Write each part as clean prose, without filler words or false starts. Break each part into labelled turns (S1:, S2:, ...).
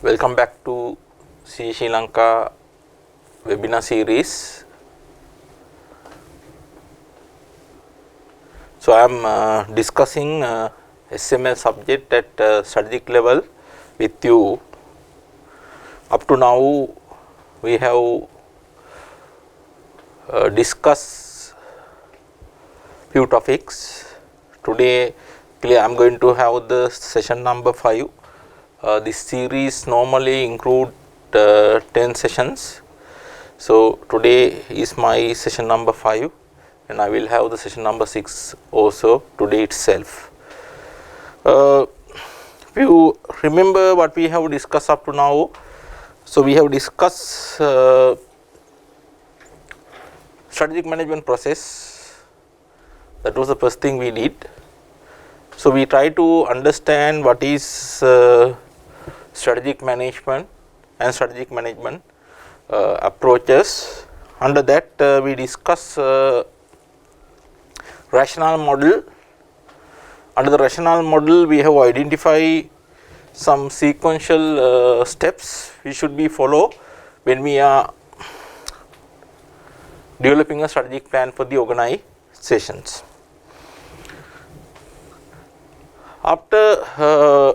S1: Welcome back to Sri Lanka webinar series. So, I am discussing SML subject at strategic level with you. Up to now, we have discussed few topics. Today, I am going to have the session number 5. This series normally include 10 sessions. So, today is my session number 5 and I will have the session number 6 also today itself. If you remember what we have discussed up to now, so we have discussed strategic management process. That was the first thing we did. So, we try to understand what is strategic management and strategic management approaches. Under that we discuss rationale model. Under the rationale model we have identified some sequential steps we should be follow when we are developing a strategic plan for the organizations. After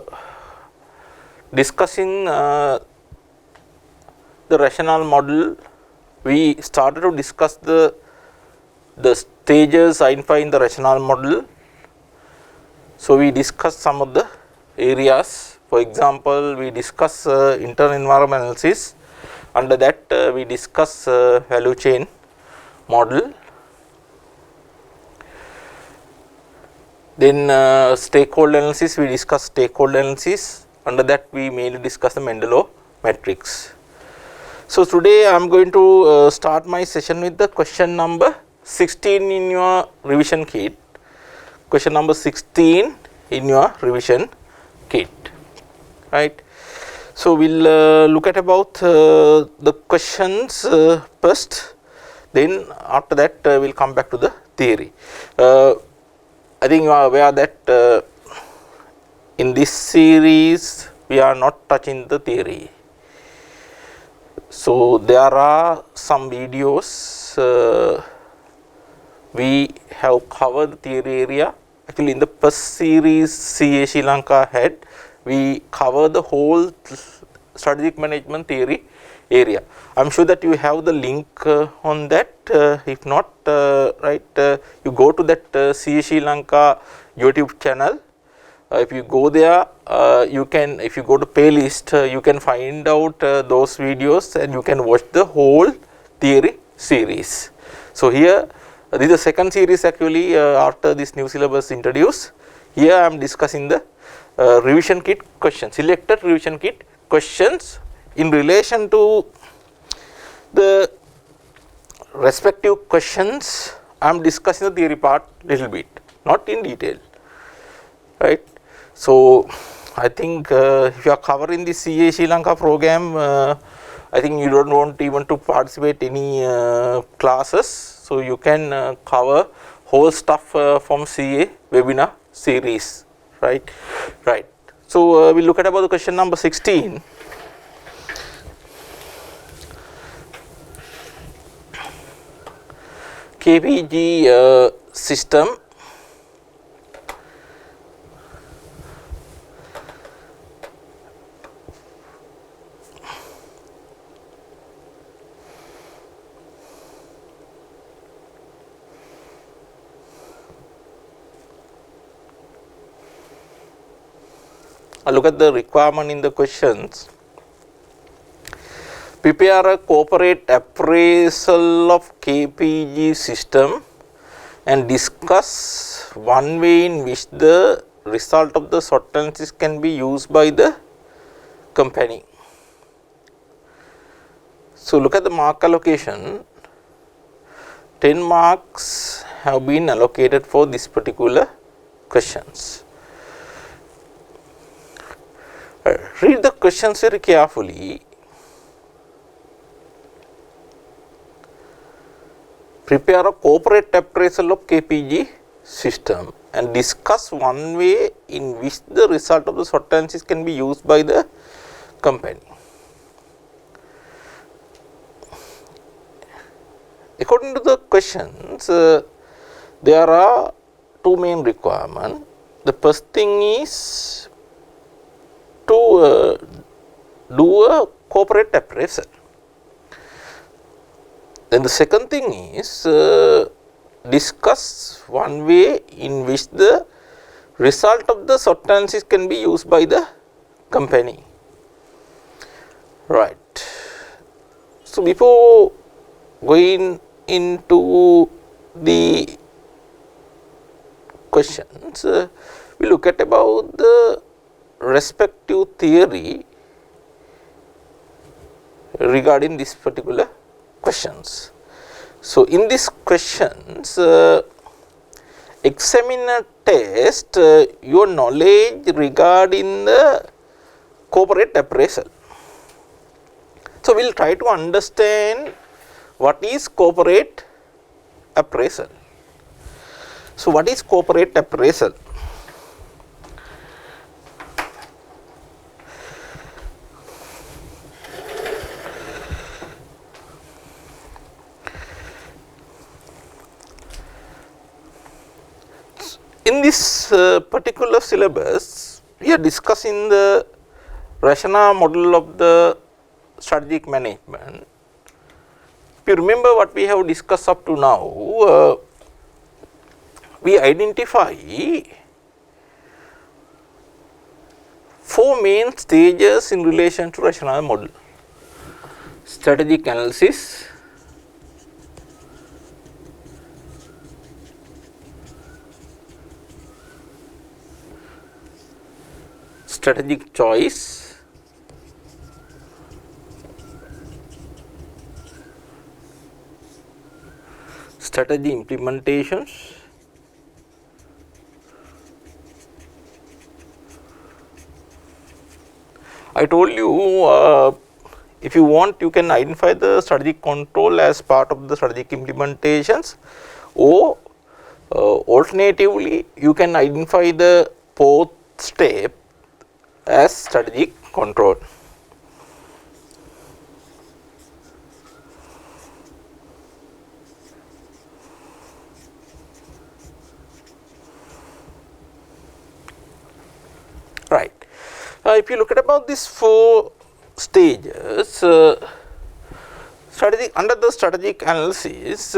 S1: discussing the rationale model, we started to discuss the stages identified in the rationale model. So, we discussed some of the areas. For example, we discuss internal environment analysis. Under that we discuss value chain model. Then stakeholder analysis, we discuss stakeholder analysis. Under that we mainly discuss the Mendelov matrix. So, today I am going to start my session with the question number 16 in your revision kit. Question number 16 in your revision kit, right. So, we will look at about the questions first, then after that we will come back to the theory. I think you are aware that in this series we are not touching the theory. So, there are some videos we have covered the theory area. Actually, in the first series CA Sri Lanka had, we cover the whole strategic management theory area. I am sure that you have the link on that. If not, you go to that CA Sri Lanka YouTube channel. If you go there, you can, if you go to playlist, you can find out those videos and you can watch the whole theory series. So, here this is the second series actually after this new syllabus introduced. Here I am discussing the revision kit questions, selected revision kit questions in relation to the respective questions. I am discussing the theory part little bit, not in detail, right. So, I think if you are covering the CA Sri Lanka program, I think you do not want even to participate any classes. So, you can cover whole stuff from CA webinar series, right. So, we look at about the question number 16. KPG system. Look at the requirement in the questions. Prepare a corporate appraisal of KPG system and discuss one way in which the result of the SWOT analysis can be used by the company. So, look at the mark allocation. 10 marks have been allocated for this particular questions. Read the questions very carefully. Prepare a corporate appraisal of KPG system and discuss one way in which the result of the SWOT analysis can be used by the company. According to the questions, there are two main requirements. The first thing is to do a corporate appraisal. Then the second thing is discuss one way in which the result of the SWOT analysis can be used by the company. Right. So before going into the questions, we look at about the respective theory regarding this particular questions. So in these questions, examiner test your knowledge regarding the corporate appraisal. So we will try to understand what is corporate appraisal. So what is corporate appraisal? In this particular syllabus, we are discussing the rationale model of the strategic management. If you remember what we have discussed up to now, we identify 4 main stages in relation to rationale model: strategic analysis, strategic choice, strategy implementations, I told you if you want, you can identify the strategic control as part of the strategic implementations, or alternatively you can identify the 4th step as strategic control. Right. If you look at about these 4 stages, under the strategic analysis,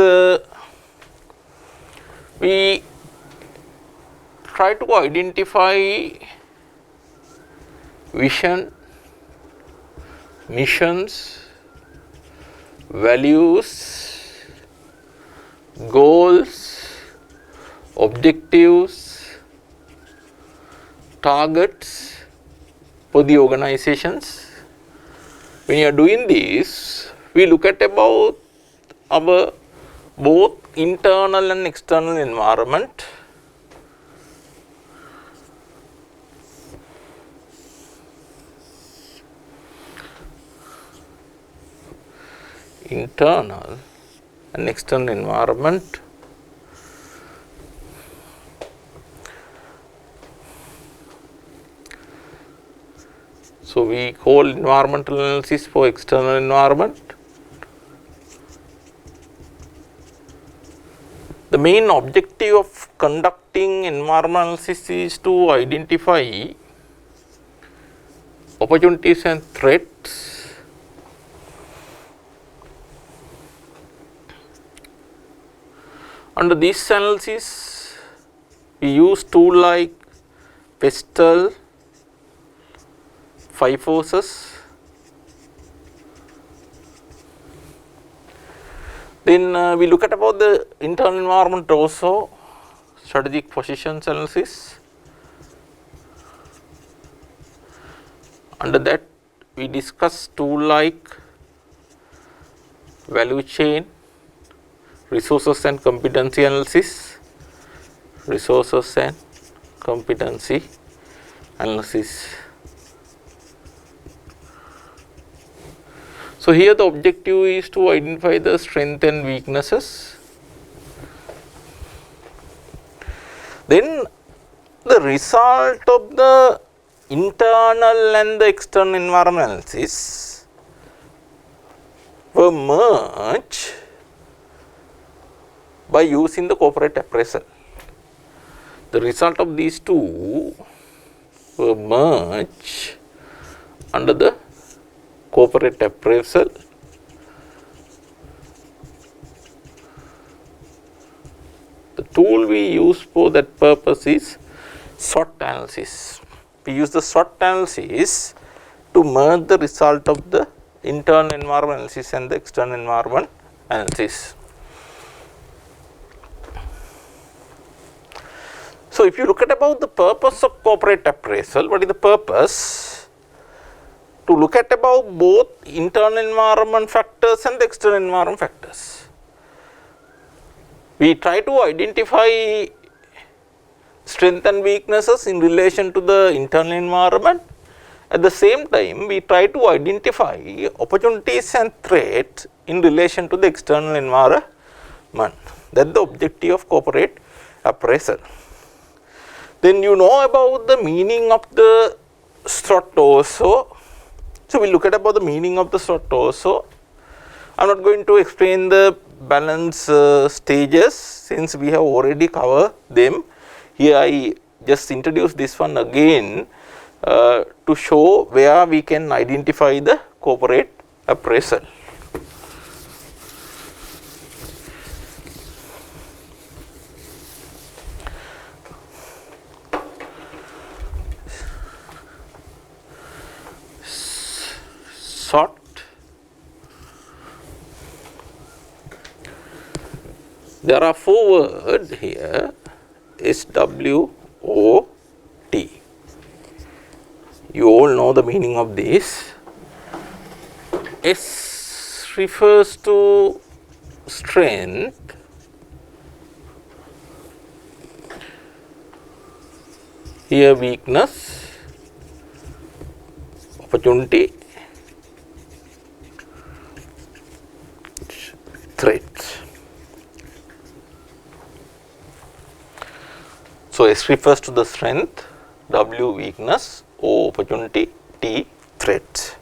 S1: we try to identify vision, missions, values, goals, objectives, targets for the organizations. When you are doing this, we look at about our both internal and external environment. Internal and external environment. So we call environmental analysis for external environment. The main objective of conducting environmental analysis is to identify opportunities and threats, under this analysis we use tools like PESTEL, 5 forces. Then we look at about the internal environment also, strategic positions analysis. Under that we discuss tools like value chain, resources and competency analysis, resources and competency analysis. So here the objective is to identify the strengths and weaknesses. Then the result of the internal and the external environment analysis were merged by using the corporate appraisal. The result of these two were merged under the corporate appraisal The tool we use for that purpose is SWOT analysis. We use the SWOT analysis to merge the result of the internal environment analysis and the external environment analysis. So, if you look at about the purpose of corporate appraisal, what is the purpose? To look at about both internal environment factors and the external environment factors. We try to identify strengths and weaknesses in relation to the internal environment. At the same time, we try to identify opportunities and threats in relation to the external environment. That is the objective of corporate appraisal. Then you know about the meaning of the SWOT also. So, we look at about the meaning of the SWOT also. I am not going to explain the balance stages since we have already covered them. Here I just introduce this one again to show where we can identify the corporate appraisal. SWOT. There are 4 words here, SWOT. You all know the meaning of this. S refers to strength, here weakness, opportunity, threats. So, S refers to the strength, W weakness, O opportunity, T threats.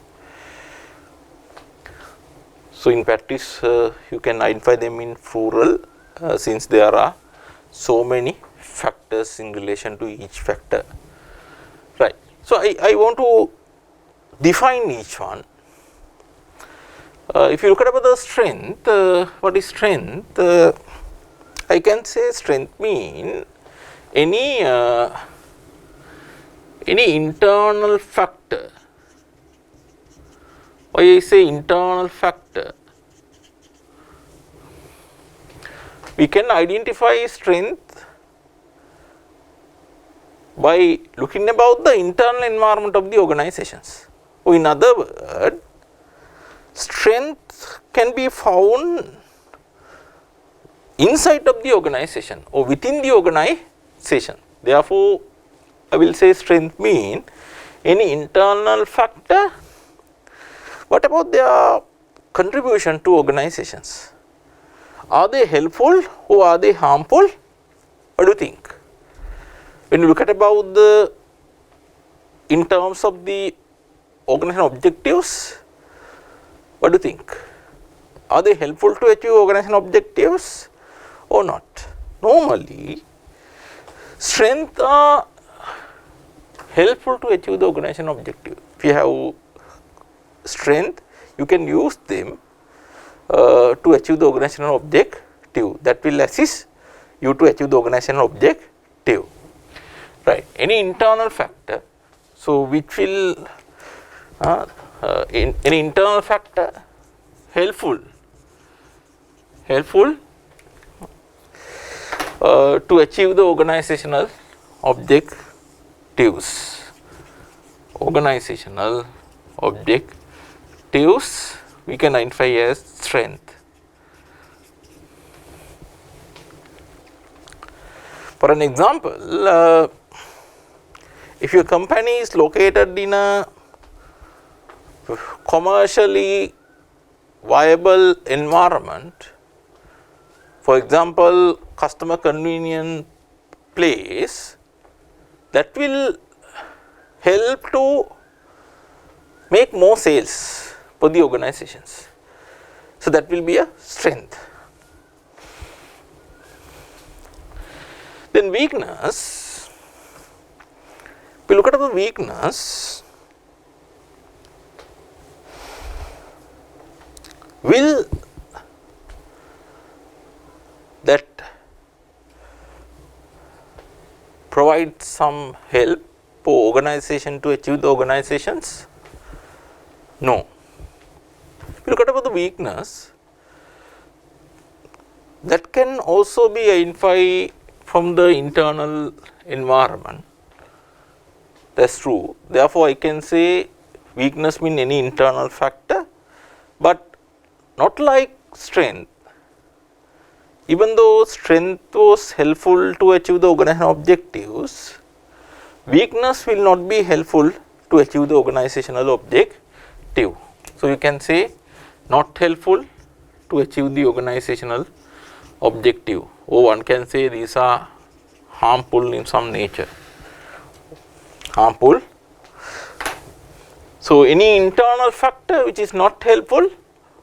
S1: So, in practice you can identify them in plural since there are so many factors in relation to each factor, right. So, I want to define each one. If you look at about the strength, what is strength? I can say strength mean any internal factor. Why I say internal factor? We can identify strength by looking about the internal environment of the organizations. Or in other words, strength can be found inside of the organization or within the organization. Therefore, I will say strength mean any internal factor. What about their contribution to organizations? Are they helpful or are they harmful? What do you think? When you look at about the in terms of the organizational objectives, what do you think? Are they helpful to achieve organizational objectives or not? Normally, strengths are helpful to achieve the organizational objective. If you have strength, you can use them to achieve the organizational objective. That will assist you to achieve the organizational objective, right. Any internal factor, so which will any internal factor helpful to achieve the organizational objectives. Organizational objectives we can identify as strength. For an example, if your company is located in a commercially viable environment, for example, customer convenient place, that will help to make more sales for the organizations. So, that will be a strength. Then weakness, if we look at the weakness, will that provide some help for organization to achieve the organizations? No. If you look at about the weakness, that can also be identified from the internal environment. That is true. Therefore, I can say weakness mean any internal factor, but not like strength. Even though strength was helpful to achieve the organizational objectives, weakness will not be helpful to achieve the organizational objective. So, you can say not helpful to achieve the organizational objective, or one can say these are harmful in some nature, harmful. So, any internal factor which is not helpful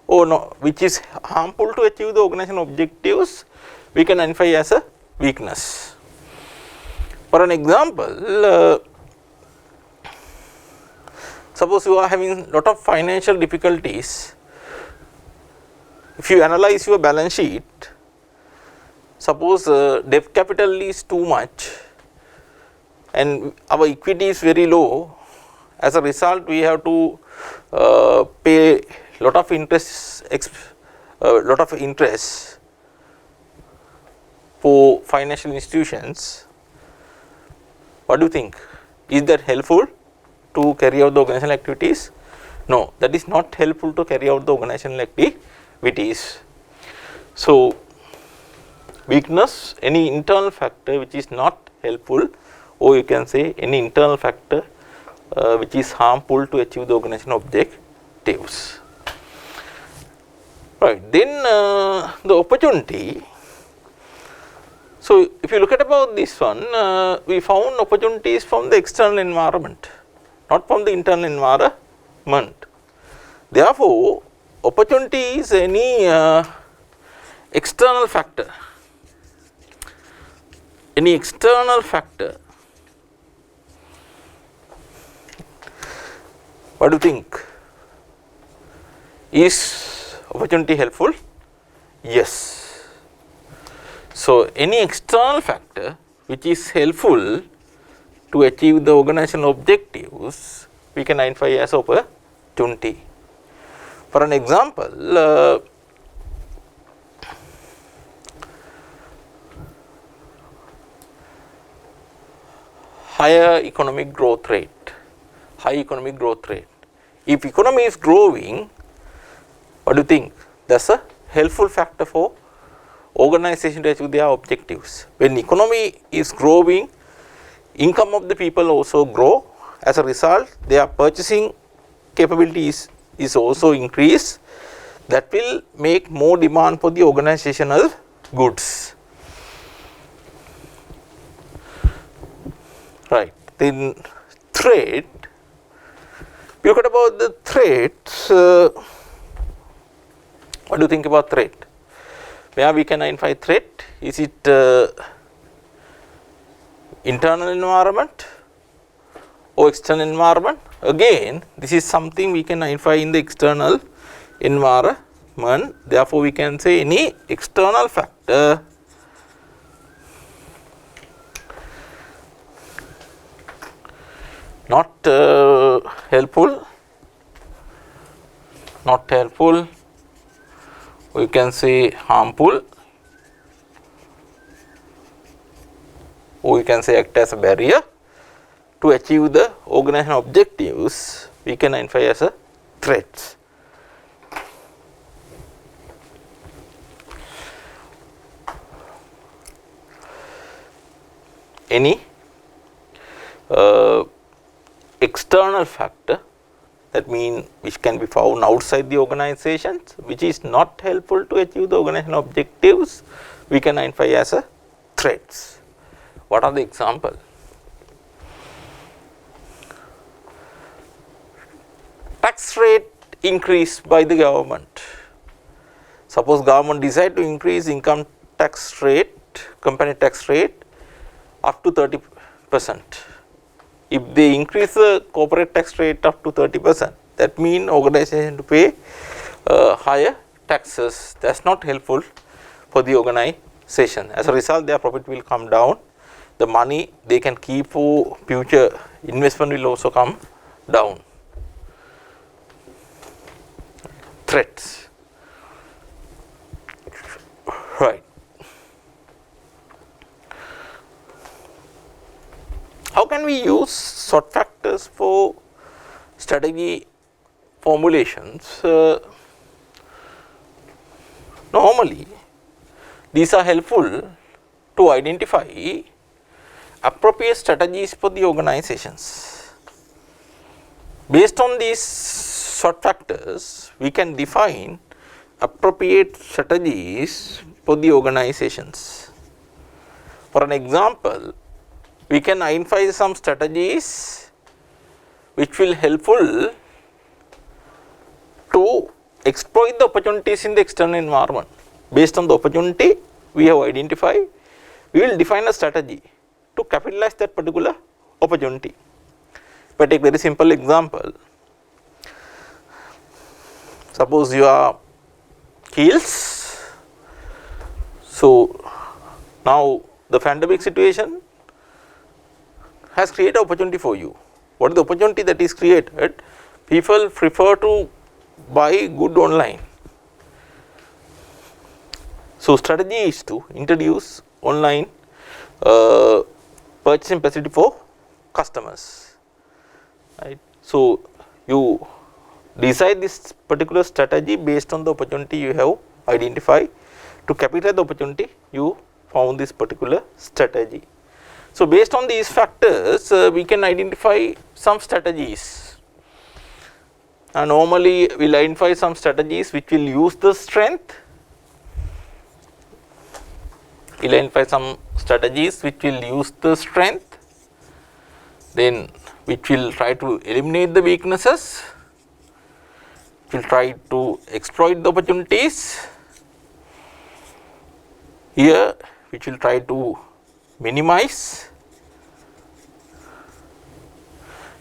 S1: or no, which is harmful to achieve the organizational objectives, we can identify as a weakness. For an example, suppose you are having lot of financial difficulties. If you analyze your balance sheet, suppose debt capital is too much and our equity is very low. As a result, we have to pay lot of interest, for financial institutions. What do you think? Is that helpful to carry out the organizational activities? No, that is not helpful to carry out the organizational activities. So, weakness, any internal factor which is not helpful, or you can say any internal factor which is harmful to achieve the organizational objectives. Right. Then the opportunity. So, if you look at about this one, we found opportunities from the external environment, not from the internal environment. Therefore, opportunity is any external factor, any external factor. What do you think? Is opportunity helpful? Yes. So, any external factor which is helpful to achieve the organizational objectives, we can identify as opportunity. For an example, higher economic growth rate, high economic growth rate. If economy is growing, what do you think? That is a helpful factor for organization to achieve their objectives. When economy is growing, income of the people also grow. As a result, their purchasing capabilities is also increased. That will make more demand for the organizational goods. Right. Then threat. If you look at about the threats, what do you think about threat? Where we can identify threat? Is it internal environment or external environment? Again, this is something we can identify in the external environment. Therefore, we can say any external factor not helpful, we can say harmful, or we can say act as a barrier to achieve the organizational objectives, we can identify as a threats. Any external factor, that means which can be found outside the organizations, which is not helpful to achieve the organizational objectives, we can identify as a threats. What are the examples? tax rate increased by the government. Suppose government decide to increase income tax rate, company tax rate up to 30%. If they increase the corporate tax rate up to 30%, that means organization to pay higher taxes. That's not helpful for the organization. As a result, their profit will come down. The money they can keep for future investment will also come down. Threats. Right. How can we use sort factors for strategy formulations? Normally, these are helpful to identify appropriate strategies for the organizations. Based on these sort factors, we can define appropriate strategies for the organizations. For an example, we can identify some strategies which will helpful to exploit the opportunities in the external environment. Based on the opportunity we have identified, we will define a strategy to capitalize that particular opportunity. If I take very simple example, suppose you are Kpis. So now the pandemic situation has created opportunity for you. What is the opportunity that is created? People prefer to buy good online. So strategy is to introduce online purchasing facility for customers. Right. So you decide this particular strategy based on the opportunity you have identified. To capitalize the opportunity, you found this particular strategy. So based on these factors, we can identify some strategies. Normally, we will identify some strategies which will use the strength. We will identify some strategies which will use the strength, then which will try to eliminate the weaknesses, will try to exploit the opportunities. Here, which will try to minimize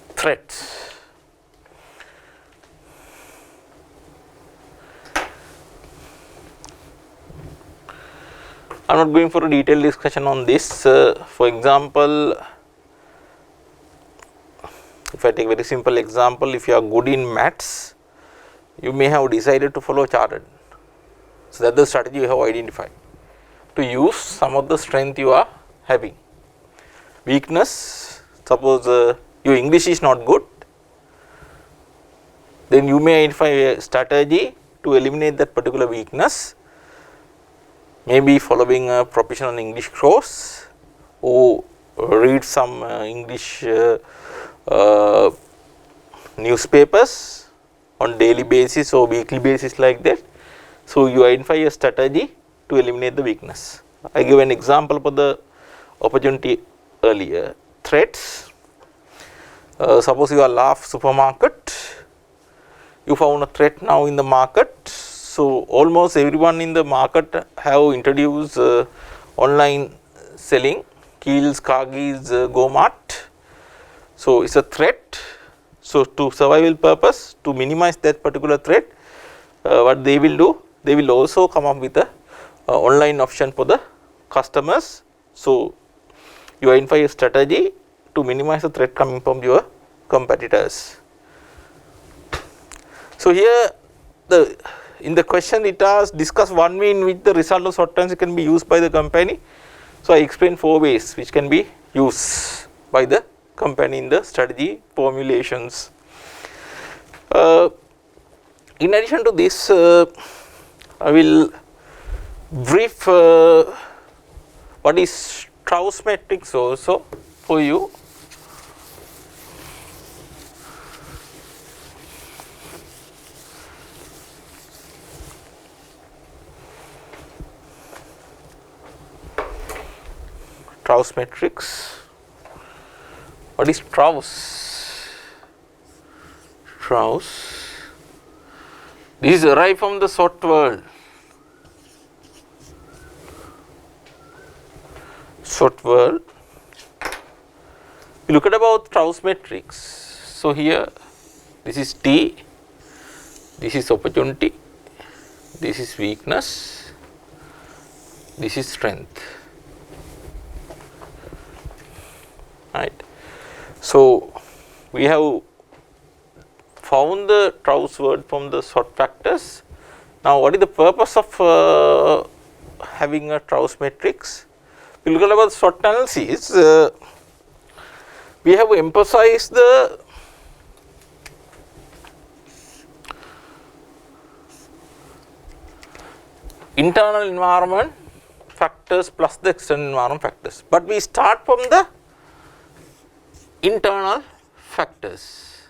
S1: threats. I am not going for a detailed discussion on this. For example, if I take a very simple example, if you are good in maths, you may have decided to follow chartered. So that is the strategy you have identified, to use some of the strength you are having. Weakness, suppose your English is not good, then you may identify a strategy to eliminate that particular weakness. Maybe following a professional English course, or read some English newspapers on daily basis or weekly basis, like that. So you identify a strategy to eliminate the weakness. I give an example for the opportunity earlier. Threats. Suppose you are Laugh supermarket, you found a threat now in the market. So almost everyone in the market have introduced online selling, Kpis, Kpis, GoMart. So it's a threat. So to survival purpose, to minimize that particular threat, what they will do, they will also come up with a online option for the customers. So you identify a strategy to minimize the threat coming from your competitors. So here in the question it asks, discuss one way in which the result of short terms can be used by the company. So I explained 4 ways which can be used by the company in the strategy formulations. In addition to this, I will brief what is Trouse Matrix also for you. Trouse Matrix. What is Trouse? Trouse This is derived from the SWOT world. SWOT world. We look at about Trouse Matrix. So, here this is T, this is opportunity, this is weakness, this is strength, right. So, we have found the Trouse word from the SWOT factors. Now, what is the purpose of having a Trouse matrix? We look at about SWOT analysis. We have emphasized the internal environment factors plus the external environment factors, but we start from the internal factors.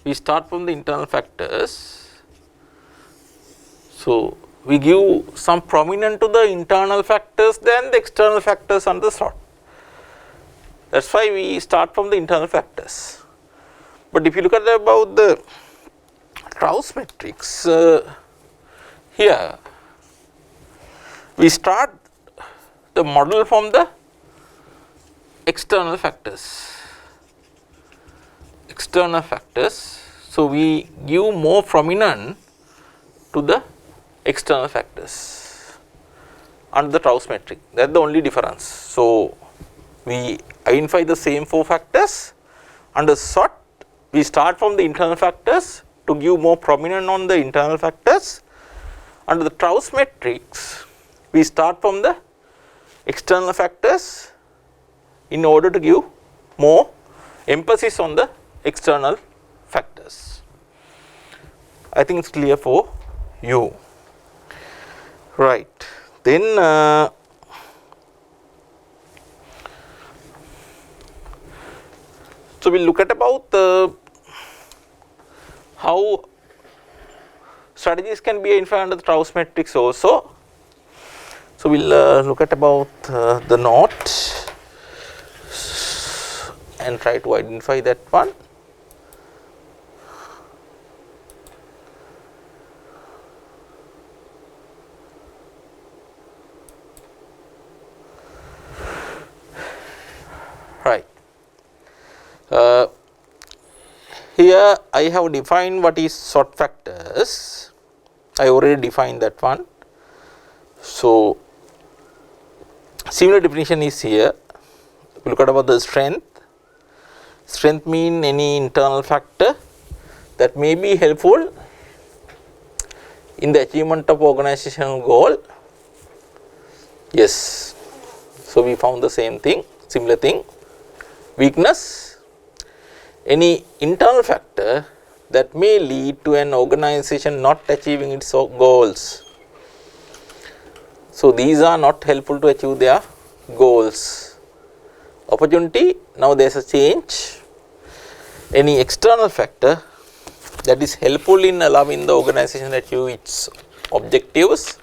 S1: We start from the internal factors. So, we give some prominence to the internal factors than the external factors under the SWOT. That is why we start from the internal factors. But if you look at about the Trouse matrix, here we start the model from the external factors. External factors. So, we give more prominence to the external factors under the Trouse matrix. That is the only difference. So, we identify the same 4 factors. Under SWOT, we start from the internal factors to give more prominence on the internal factors. Under the Trouse matrix, we start from the external factors in order to give more emphasis on the external factors. I think it is clear for you, right. Then so we will look at about how strategies can be identified under the Trouse matrix also. So, we will look at about the note and try to identify that one. Right. Here I have defined what is SWOT factors. I already defined that one. So, similar definition is here. We look at about the strength. Strength mean any internal factor that may be helpful in the achievement of organizational goal. Yes. So, we found the same thing, similar thing. Weakness, any internal factor that may lead to an organization not achieving its goals. So, these are not helpful to achieve their goals. Opportunity, now there is a change. Any external factor that is helpful in allowing the organization to achieve its objectives.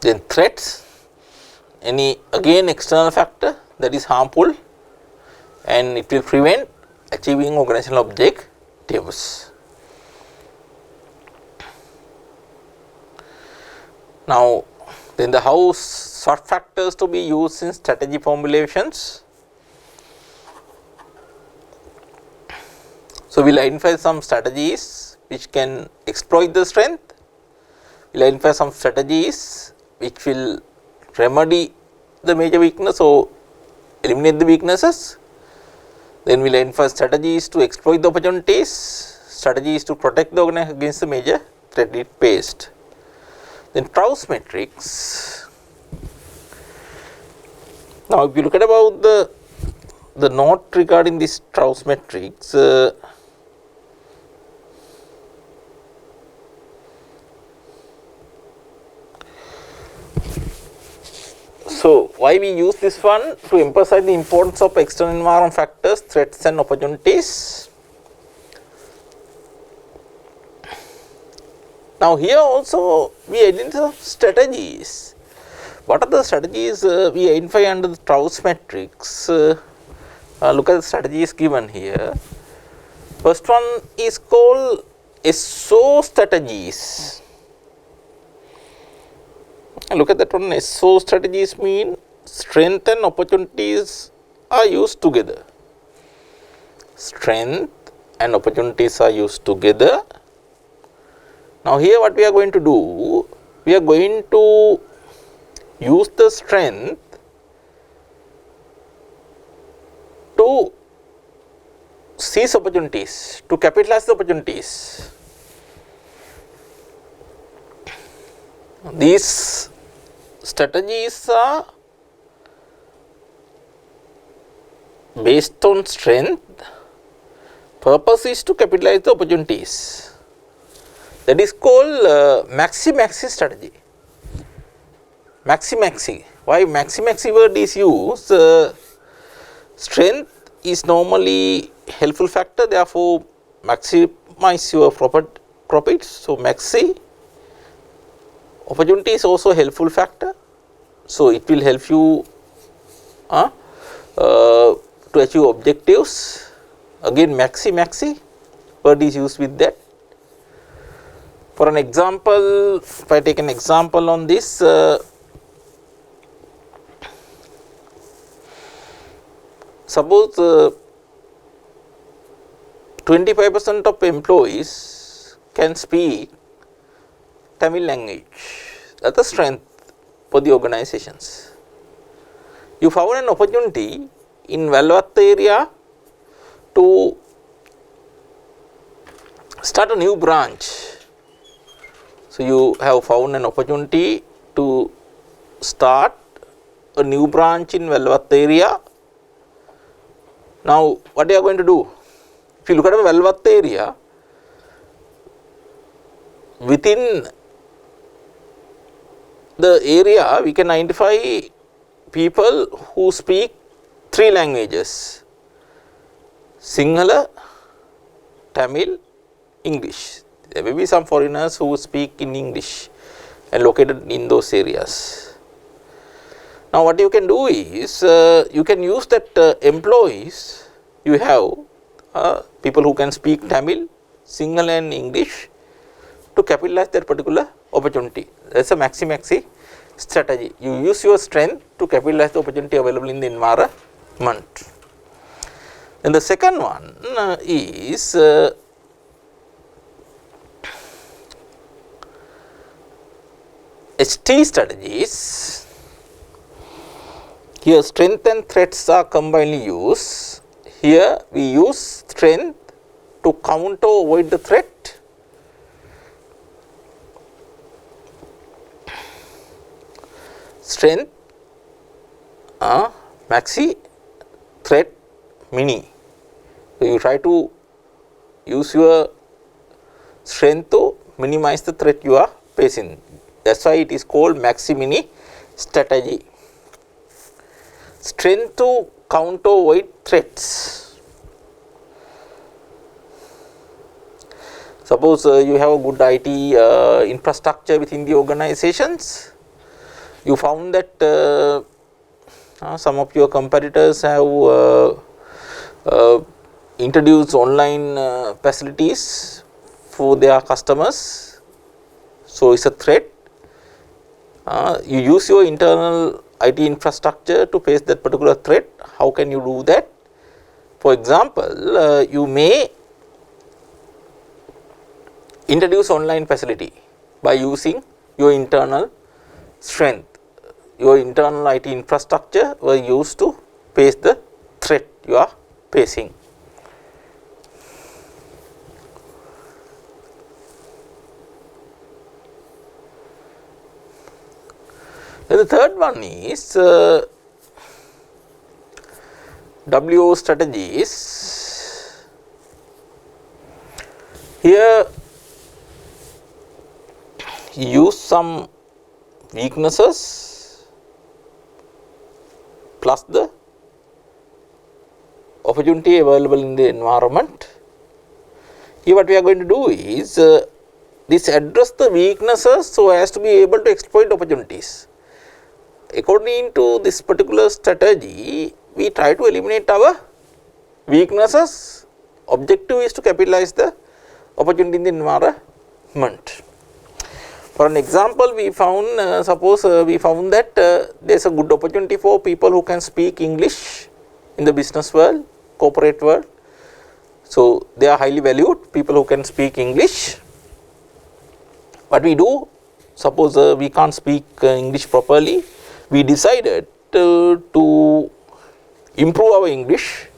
S1: Then threats, any again external factor that is harmful and it will prevent achieving organizational objectives. Now, then the how SWOT factors to be used in strategy formulations. So, we will identify some strategies which can exploit the strength, we will identify some strategies which will remedy the major weakness or eliminate the weaknesses. Then we will identify strategies to exploit the opportunities, strategies to protect the organization against the major threat it faced. Then Trouse matrix. Now, if you look at about the note regarding this Trouse matrix, so, why we use this one? To emphasize the importance of external environment factors, threats and opportunities. Now, here also we identify strategies. What are the strategies we identify under the Trouse Matrix? Look at the strategies given here. First one is called SO strategies. Look at that one. SO strategies mean strength and opportunities are used together. Strength and opportunities are used together. Now, here what we are going to do, we are going to use the strength to seize opportunities, to capitalize the opportunities. These strategies are based on strength. Purpose is to capitalize the opportunities. That is called maxi strategy. Maxi. Why maxi word is used? Strength is normally helpful factor, therefore maximize your profits. So maxi. Opportunity is also a helpful factor. So it will help you to achieve objectives. Again maxi word is used with that. For an example, if I take an example on this, 25% of employees can speak Tamil language. That's a strength for the organizations. You found an opportunity in Valvatta area to start a new branch. So, you have found an opportunity to start a new branch in Valvatta area. Now, what are you going to do? If you look at the Valvatta area, within the area we can identify people who speak 3 languages: Sinhala, Tamil, English. There may be some foreigners who speak in English and located in those areas. Now, what you can do is you can use that employees you have, people who can speak Tamil, Sinhala and English, to capitalize that particular opportunity. That is a maxi strategy. You use your strength to capitalize the opportunity available in the environment. And the second one is ST strategies. Here strength and threats are combinedly used. Here we use strength to counter avoid the threat. Strength, maxi, threat, mini. So, you try to use your strength to minimize the threat you are facing. That is why it is called maxi mini strategy. Strength to counter avoid threats. Suppose you have a good IT infrastructure within the organizations. You found that some of your competitors have introduced online facilities for their customers. So, it is a threat. You use your internal IT infrastructure to face that particular threat. How can you do that? For example, you may introduce online facility by using your internal strength. Your internal IT infrastructure were used to face the threat you are facing. Then the third one is WO strategies. Here use some weaknesses plus the opportunity available in the environment. Here what we are going to do is this address the weaknesses so as to be able to exploit opportunities. According to this particular strategy, we try to eliminate our weaknesses. Objective is to capitalize the opportunity in the environment. For an example, we found, suppose we found that there is a good opportunity for people who can speak English in the business world, corporate world. So, they are highly valued, people who can speak English. What we do, suppose we can't speak English properly, we decided to improve our English,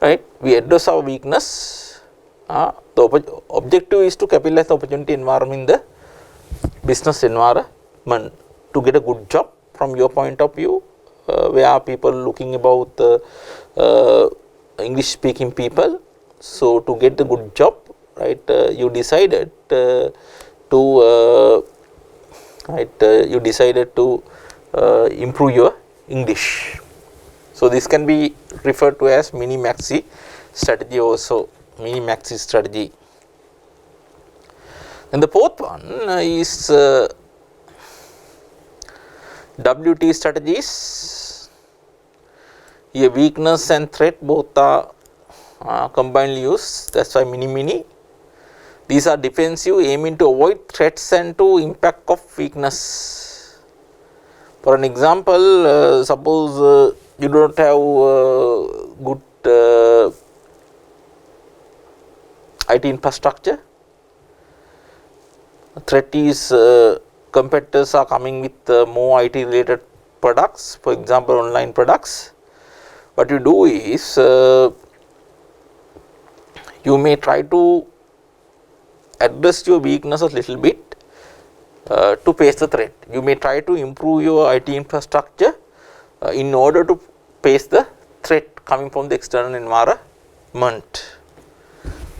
S1: right? We address our weakness. The objective is to capitalize the opportunity environment in the business environment to get a good job from your point of view. Where are people looking about English speaking people? So, to get the good job, right, you decided to improve your English. So, this can be referred to as mini maxi strategy also, mini maxi strategy. And the fourth one is WT strategies. Here weakness and threat both are combinedly used, that is why mini. These are defensive, aiming to avoid threats and to impact of weakness. For an example, suppose you do not have good IT infrastructure. Threat is competitors are coming with more IT related products, for example online products. What you do is you may try to address your weaknesses a little bit to face the threat. You may try to improve your IT infrastructure in order to face the threat coming from the external environment.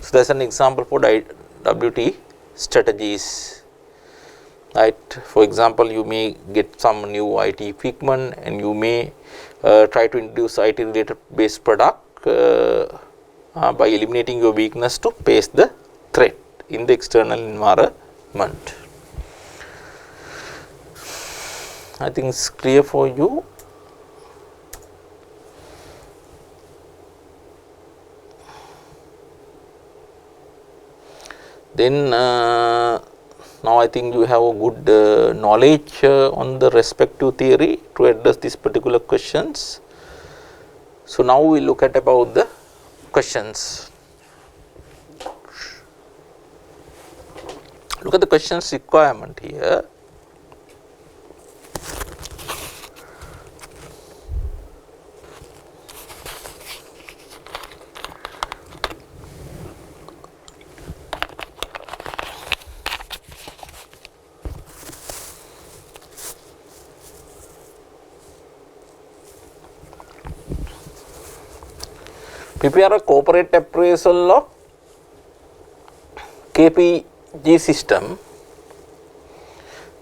S1: So, that is an example for WT strategies, right. For example, you may get some new IT equipment and you may try to introduce IT related based product by eliminating your weakness to face the threat in the external environment. I think it's clear for you. Then now I think you have a good knowledge on the respective theory to address these particular questions. So, now we look at about the questions. Look at the questions requirement here. Prepare a corporate appraisal of KPG system.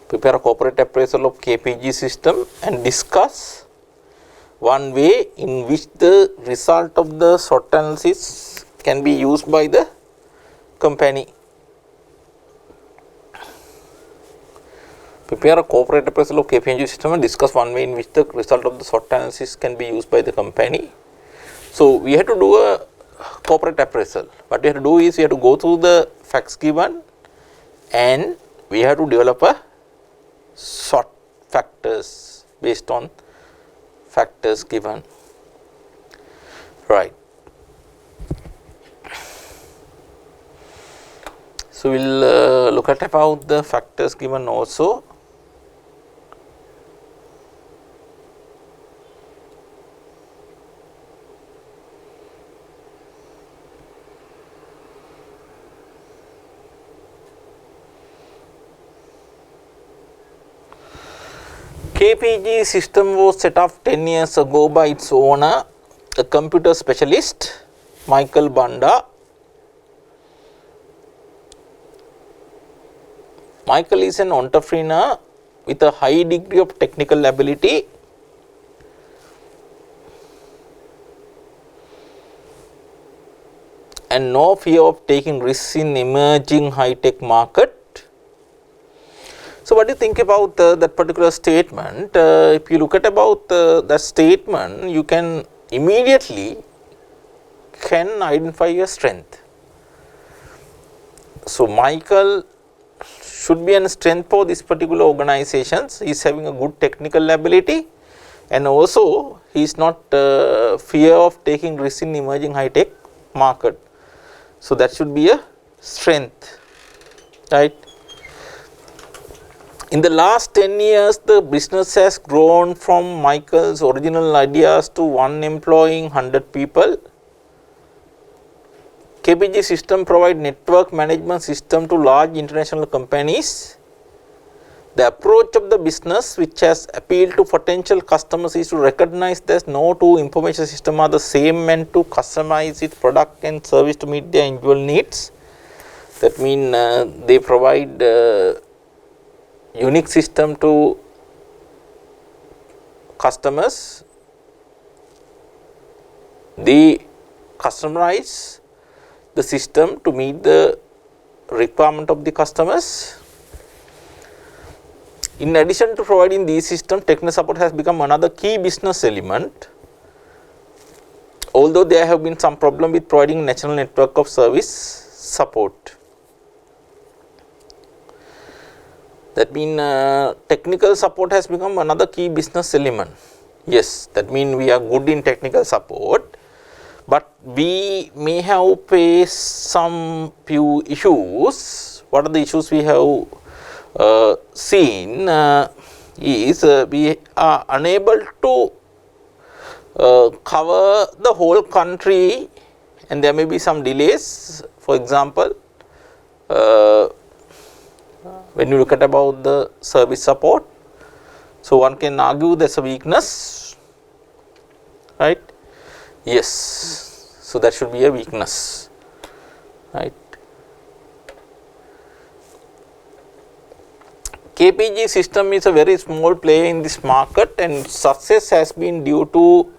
S1: Prepare a corporate appraisal of KPG system and discuss one way in which the result of the SWOT analysis can be used by the company. Prepare a corporate appraisal of KPG system and discuss one way in which the result of the SWOT analysis can be used by the company. So, we have to do a corporate appraisal. What we have to do is we have to go through the facts given and we have to develop a SWOT factors based on factors given, right. So, we will look at about the factors given also. KPG system was set up 10 years ago by its owner, a computer specialist, Michael Banda. Michael is an entrepreneur with a high degree of technical ability and no fear of taking risks in emerging high-tech market. So, what do you think about that particular statement? If you look at about that statement, you can immediately identify your strength. So, Michael should be a strength for this particular organization. He is having a good technical ability, and also he is not fear of taking risks in emerging high-tech market. So, that should be a strength, right. In the last 10 years, the business has grown from Michael's original ideas to one employing 100 people. KPG system provide network management system to large international companies. The approach of the business which has appealed to potential customers is to recognize that no two information systems are the same and to customize its product and service to meet their individual needs. That means they provide unique system to customers. They customize the system to meet the requirement of the customers. In addition to providing these systems, technical support has become another key business element. Although there have been some problem with providing national network of service support. That means technical support has become another key business element. Yes, that means we are good in technical support, but we may have faced some few issues. What are the issues we have seen is we are unable to cover the whole country, and there may be some delays. For example, when you look at about the service support, so one can argue there is a weakness, right. Yes, so that should be a weakness, right. KPG system is a very small player in this market, and success has been due to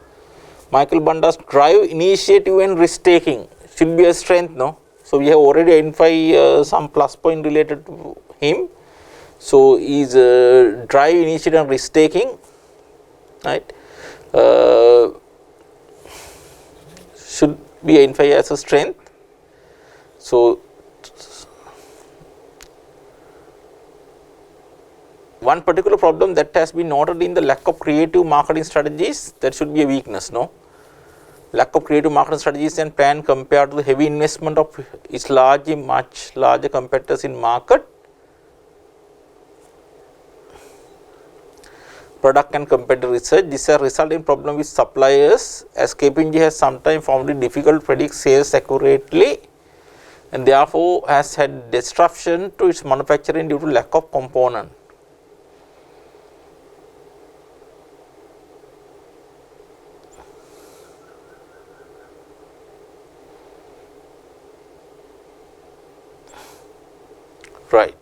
S1: Michael Bunda's drive, initiative and risk taking. Should be a strength, no. So, we have already identified some plus point related to him. So, is drive, initiative and risk taking, right, should be identified as a strength. So, one particular problem that has been noted in the lack of creative marketing strategies, that should be a weakness, no. Lack of creative marketing strategies and plan compared to the heavy investment of its much larger competitors in market. Product and competitor research, this has resulted in problem with suppliers, as KPMG has sometimes found it difficult to predict sales accurately, and therefore has had disruption to its manufacturing due to lack of component. Right.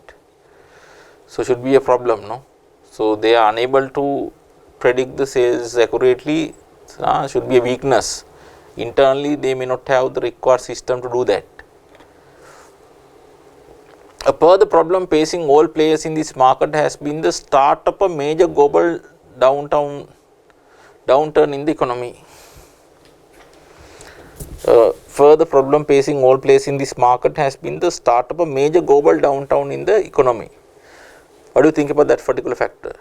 S1: So, should be a problem, no. So, they are unable to predict the sales accurately, should be a weakness. Internally, they may not have the required system to do that. A further problem facing all players in this market has been the start of a major global downturn in the economy. Further problem facing all players in this market has been the start of a major global downturn in the economy. What do you think about that particular factor?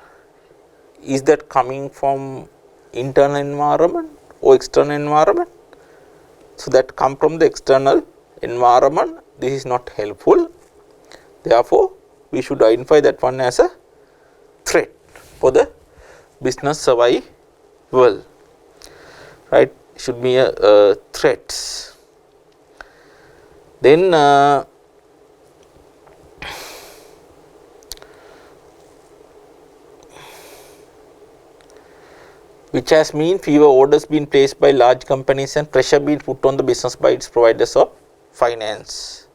S1: Is that coming from internal environment or external environment? So, that come from the external environment, this is not helpful. Therefore, we should identify that one as a threat for the business survival, right. Should be a threat. Then which has mean fewer orders being placed by large companies and pressure being put on the business by its providers of finance.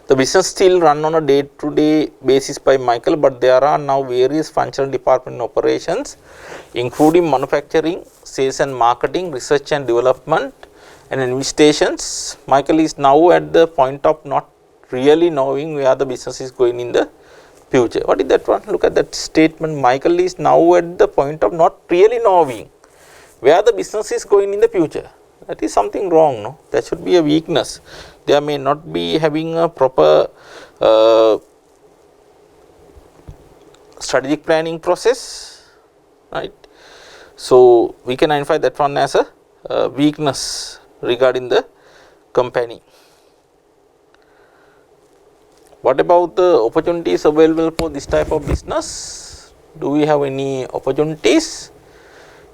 S1: The business still run on a day-to-day basis by Michael, but there are now various functional department operations, including manufacturing, sales and marketing, research and development, and investigations. Michael is now at the point of not really knowing where the business is going in the future. What is that one? Look at that statement. Michael is now at the point of not really knowing where the business is going in the future. That is something wrong, no? That should be a weakness. There may not be having a proper strategic planning process, right? So we can identify that one as a weakness regarding the company. What about the opportunities available for this type of business? Do we have any opportunities?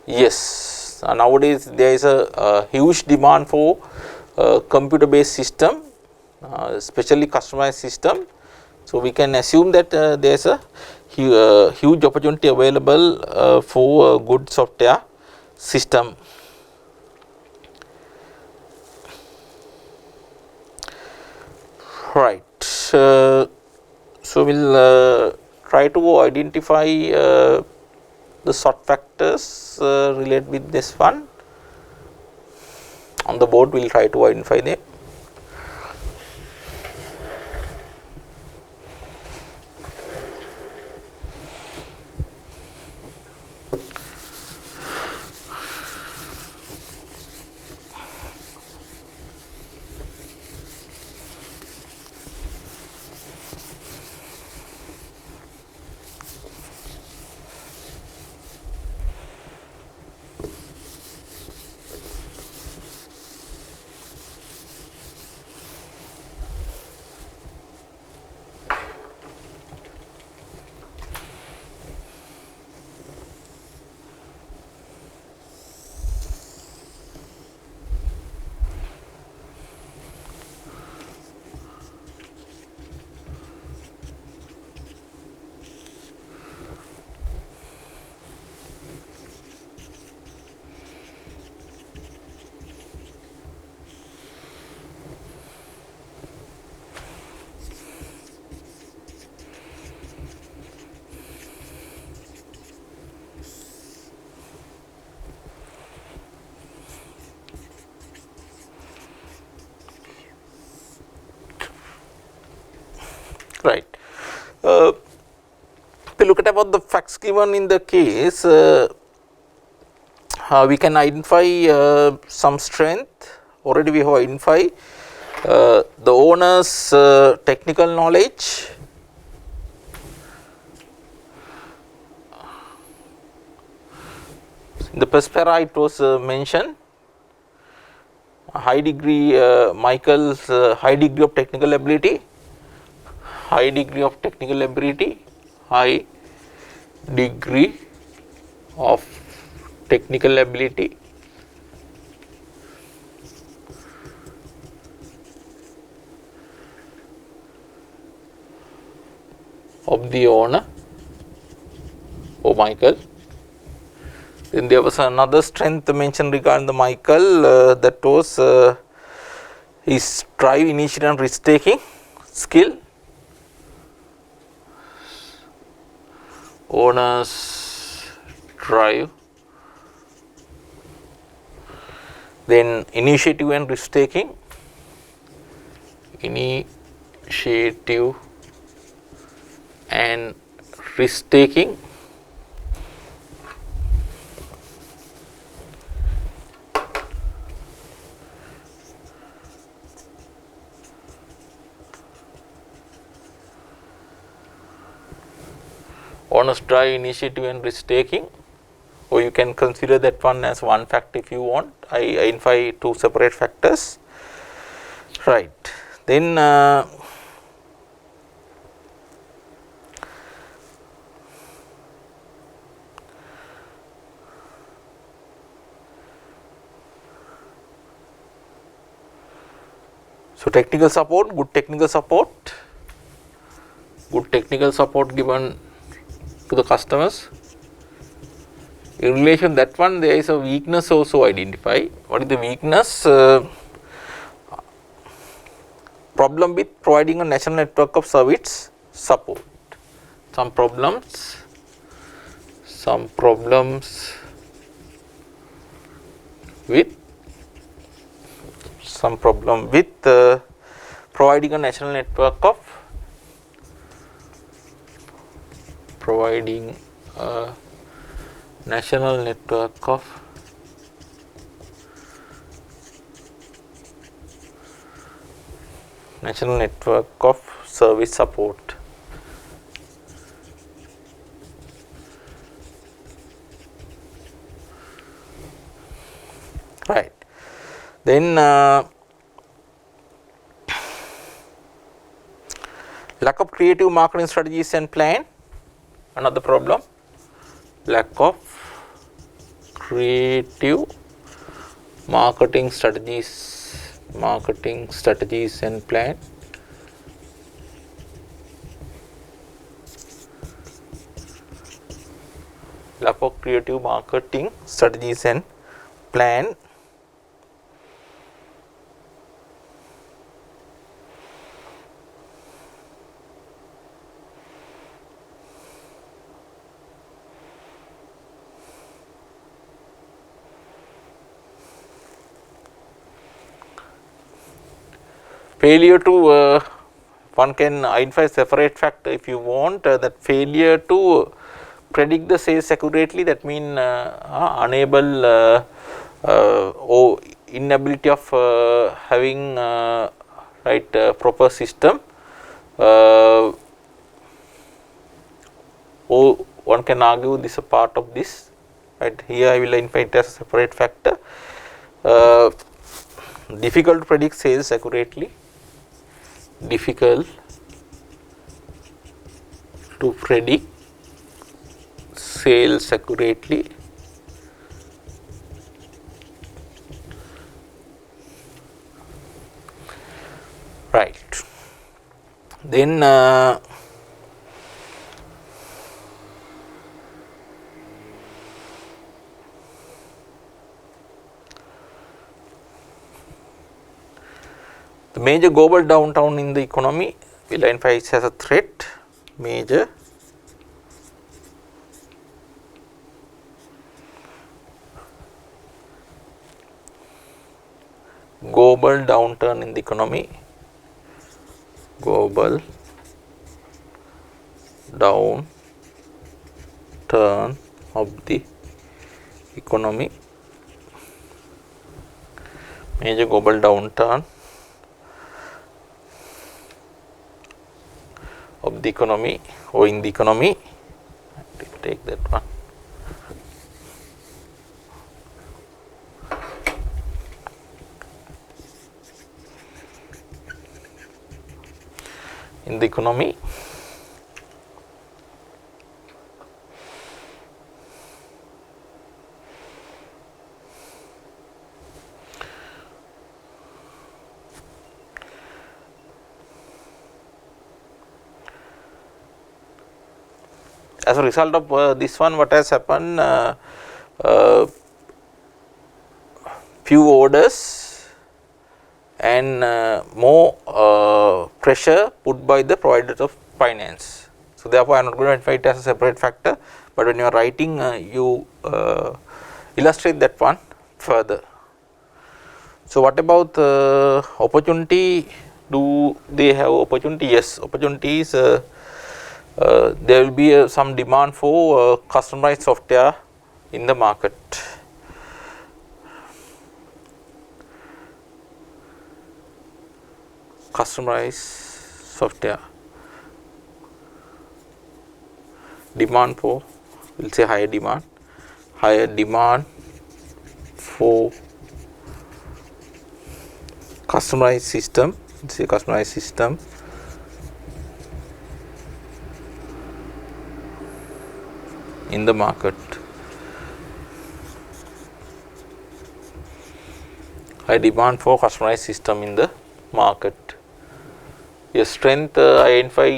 S1: Yes. Nowadays there is a huge demand for computer based system, especially customized system. So we can assume that there is a huge opportunity available for a good software system. Right. So we'll try to identify the sort factors related with this one. On the board we will try to identify them. Right. If we look at about the facts given in the case, we can identify some strength. Already we have identified the owner's technical knowledge, in the first para it was mentioned high degree, Michael's high degree of technical ability, high degree of technical ability, high degree of technical ability, of the owner, or Michael. Then there was another strength mentioned regarding the Michael, that was his drive, initiative and risk taking skill. Owner's drive, then initiative and risk taking, initiative and risk taking, owner's drive, initiative and risk taking, or you can consider that one as one factor if you want. I identify two separate factors, right. Then so technical support, good technical support given to the customers. In relation to that one, there is a weakness also identified. What is the weakness? problem with providing a national network of service support. Some problems with providing a national network of service support. Right. Then lack of creative marketing strategies and plan, another problem. Lack of creative marketing strategies and plan. Lack of creative marketing strategies and plan. Failure to one can identify separate factor if you want, that failure to predict the sales accurately, that mean unable or inability of having right proper system, or one can argue this is a part of this, right. Here I will identify it as a separate factor. Difficult to predict sales accurately. Difficult to predict sales accurately. Right. Then the major global downturn in the economy will identify it as a threat. Major global downturn in the economy. Global downturn of the economy. Major global downturn of the economy or in the economy. Take that one. In the economy. As a result of this one, what has happened, few orders and more pressure put by the providers of finance. So, therefore, I am not going to identify it as a separate factor, but when you are writing you illustrate that one further. So, what about opportunity? Do they have opportunity? Yes, opportunities. There will be some demand for customized software in the market. Customized software. Demand for, we will say higher demand for customized system, say customized system in the market. High demand for customized system in the market. Yes, strength, identify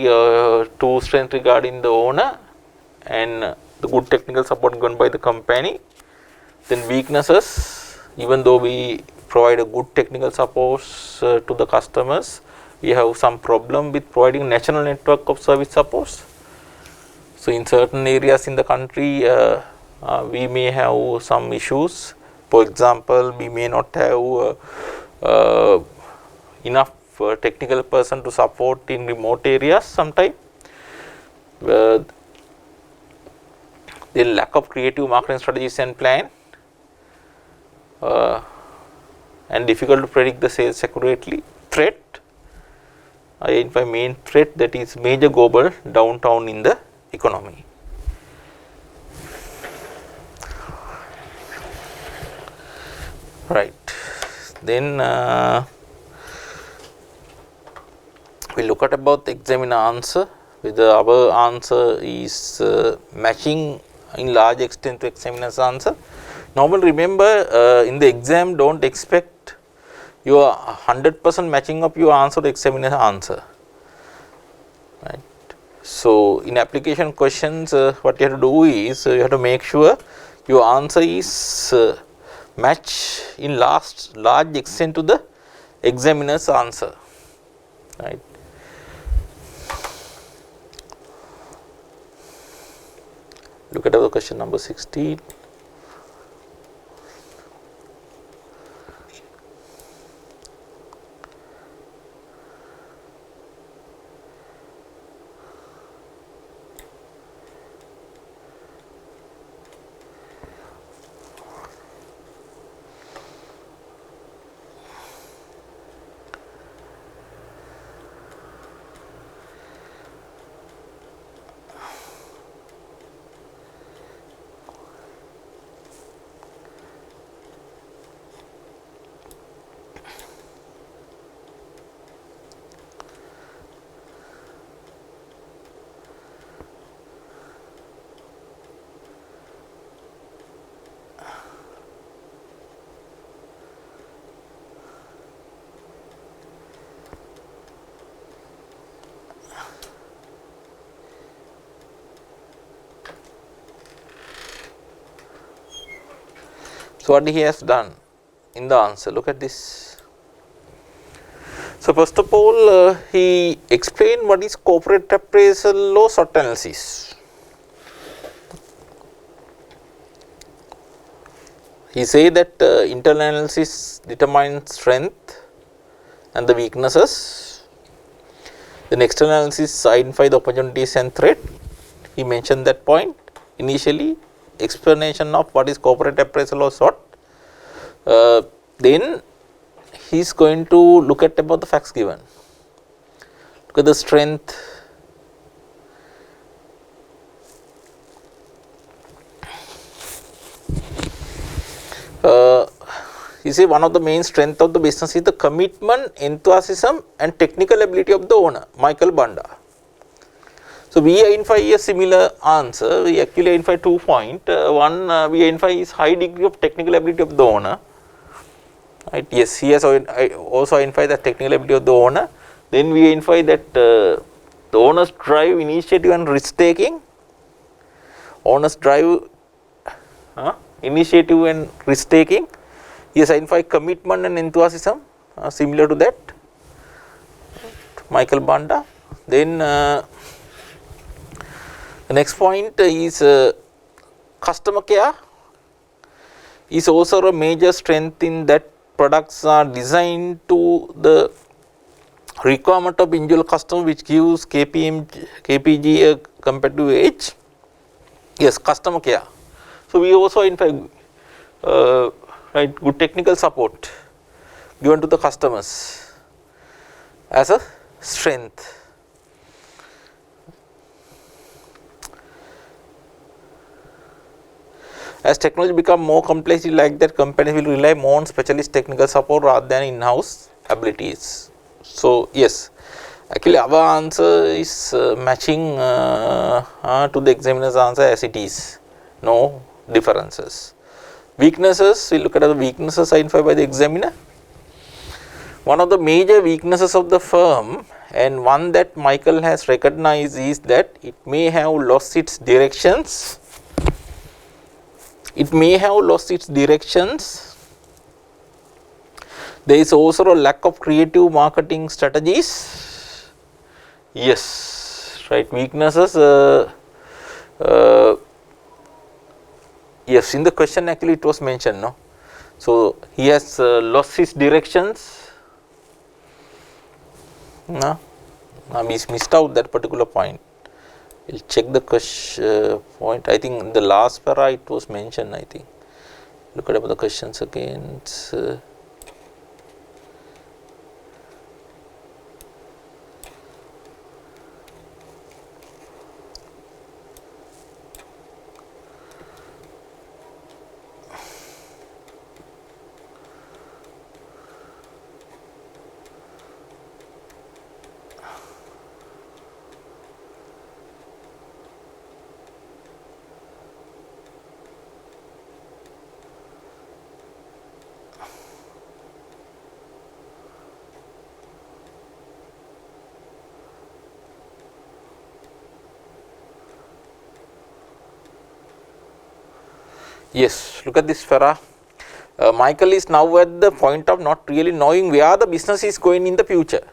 S1: two strength regarding the owner and the good technical support given by the company. Then weaknesses, even though we provide a good technical support to the customers, we have some problem with providing national network of service supports. So, in certain areas in the country, we may have some issues. For example, we may not have enough technical person to support in remote areas sometime. The lack of creative marketing strategies and plan, and difficult to predict the sales accurately. Threat, identify main threat, that is major global downturn in the economy. Right. Then we look at about the examiner answer, whether our answer is matching in large extent to examiner's answer. Normally, remember, in the exam, don't expect your 100% matching of your answer to examiner's answer. Right. So, in application questions, what you have to do is you have to make sure your answer is match in large extent to the examiner's answer. Right. Look at our question number 16. So, what he has done in the answer, look at this. So, first of all, he explained what is corporate appraisal law SWOT analysis. He say that internal analysis determines strength and the weaknesses, then external analysis identify the opportunities and threat. He mentioned that point initially. Explanation of what is corporate appraisal or SWOT. Then he is going to look at about the facts given. Look at the strength, he say one of the main strength of the business is the commitment, enthusiasm and technical ability of the owner, Michael Banda. So, we identify a similar answer. We actually identify 2 points. One, we identify is high degree of technical ability of the owner. Right. Yes, he has also identified the technical ability of the owner. Then we identify that the owner's drive, initiative and risk taking. Owner's drive, initiative and risk taking. He has identified commitment and enthusiasm, similar to that, Michael Banda. Then the next point is customer care is also a major strength in that products are designed to the requirement of individual customer, which gives KPG a competitive edge. Yes, customer care. So, we also identify right, good technical support given to the customers as a strength. As technology become more complex, like that companies will rely more on specialist technical support rather than in-house abilities. So, yes, actually our answer is matching to the examiner's answer as it is, no differences. Weaknesses, we look at the weaknesses identified by the examiner. One of the major weaknesses of the firm, and one that Michael has recognized, is that it may have lost its directions. There is also a lack of creative marketing strategies. Yes, right, weaknesses. Yes, in the question actually it was mentioned, no. So he has lost his directions. No, we missed out that particular point. We'll check the question point. I think in the last para it was mentioned. I think. Look at the questions again. It's, yes, look at this para. Michael is now at the point of not really knowing where the business is going in the future.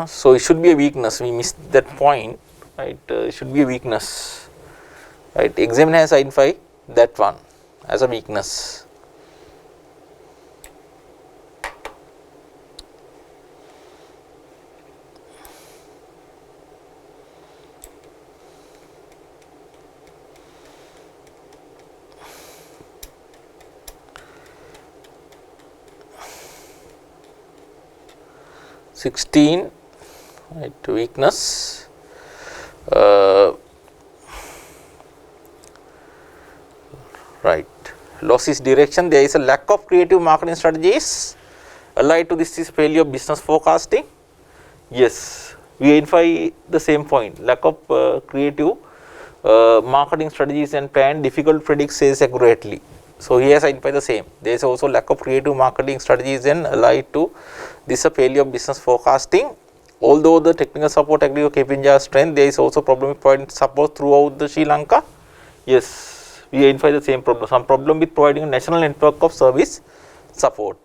S1: So it should be a weakness. We missed that point, right? It should be a weakness, right? Examiner has identified that one as a weakness. Right, weakness. Right, losses direction. There is a lack of creative marketing strategies. Allied to this is failure of business forecasting. Yes, we identify the same point. Lack of creative marketing strategies and plan, difficult to predict sales accurately. So he has identified the same. There is also lack of creative marketing strategies and allied to this a failure of business forecasting. Although the technical support activity of Kpi and Csf strength, there is also problem with providing support throughout the Sri Lanka. Yes, we identify the same problem. Some problem with providing a national network of service support.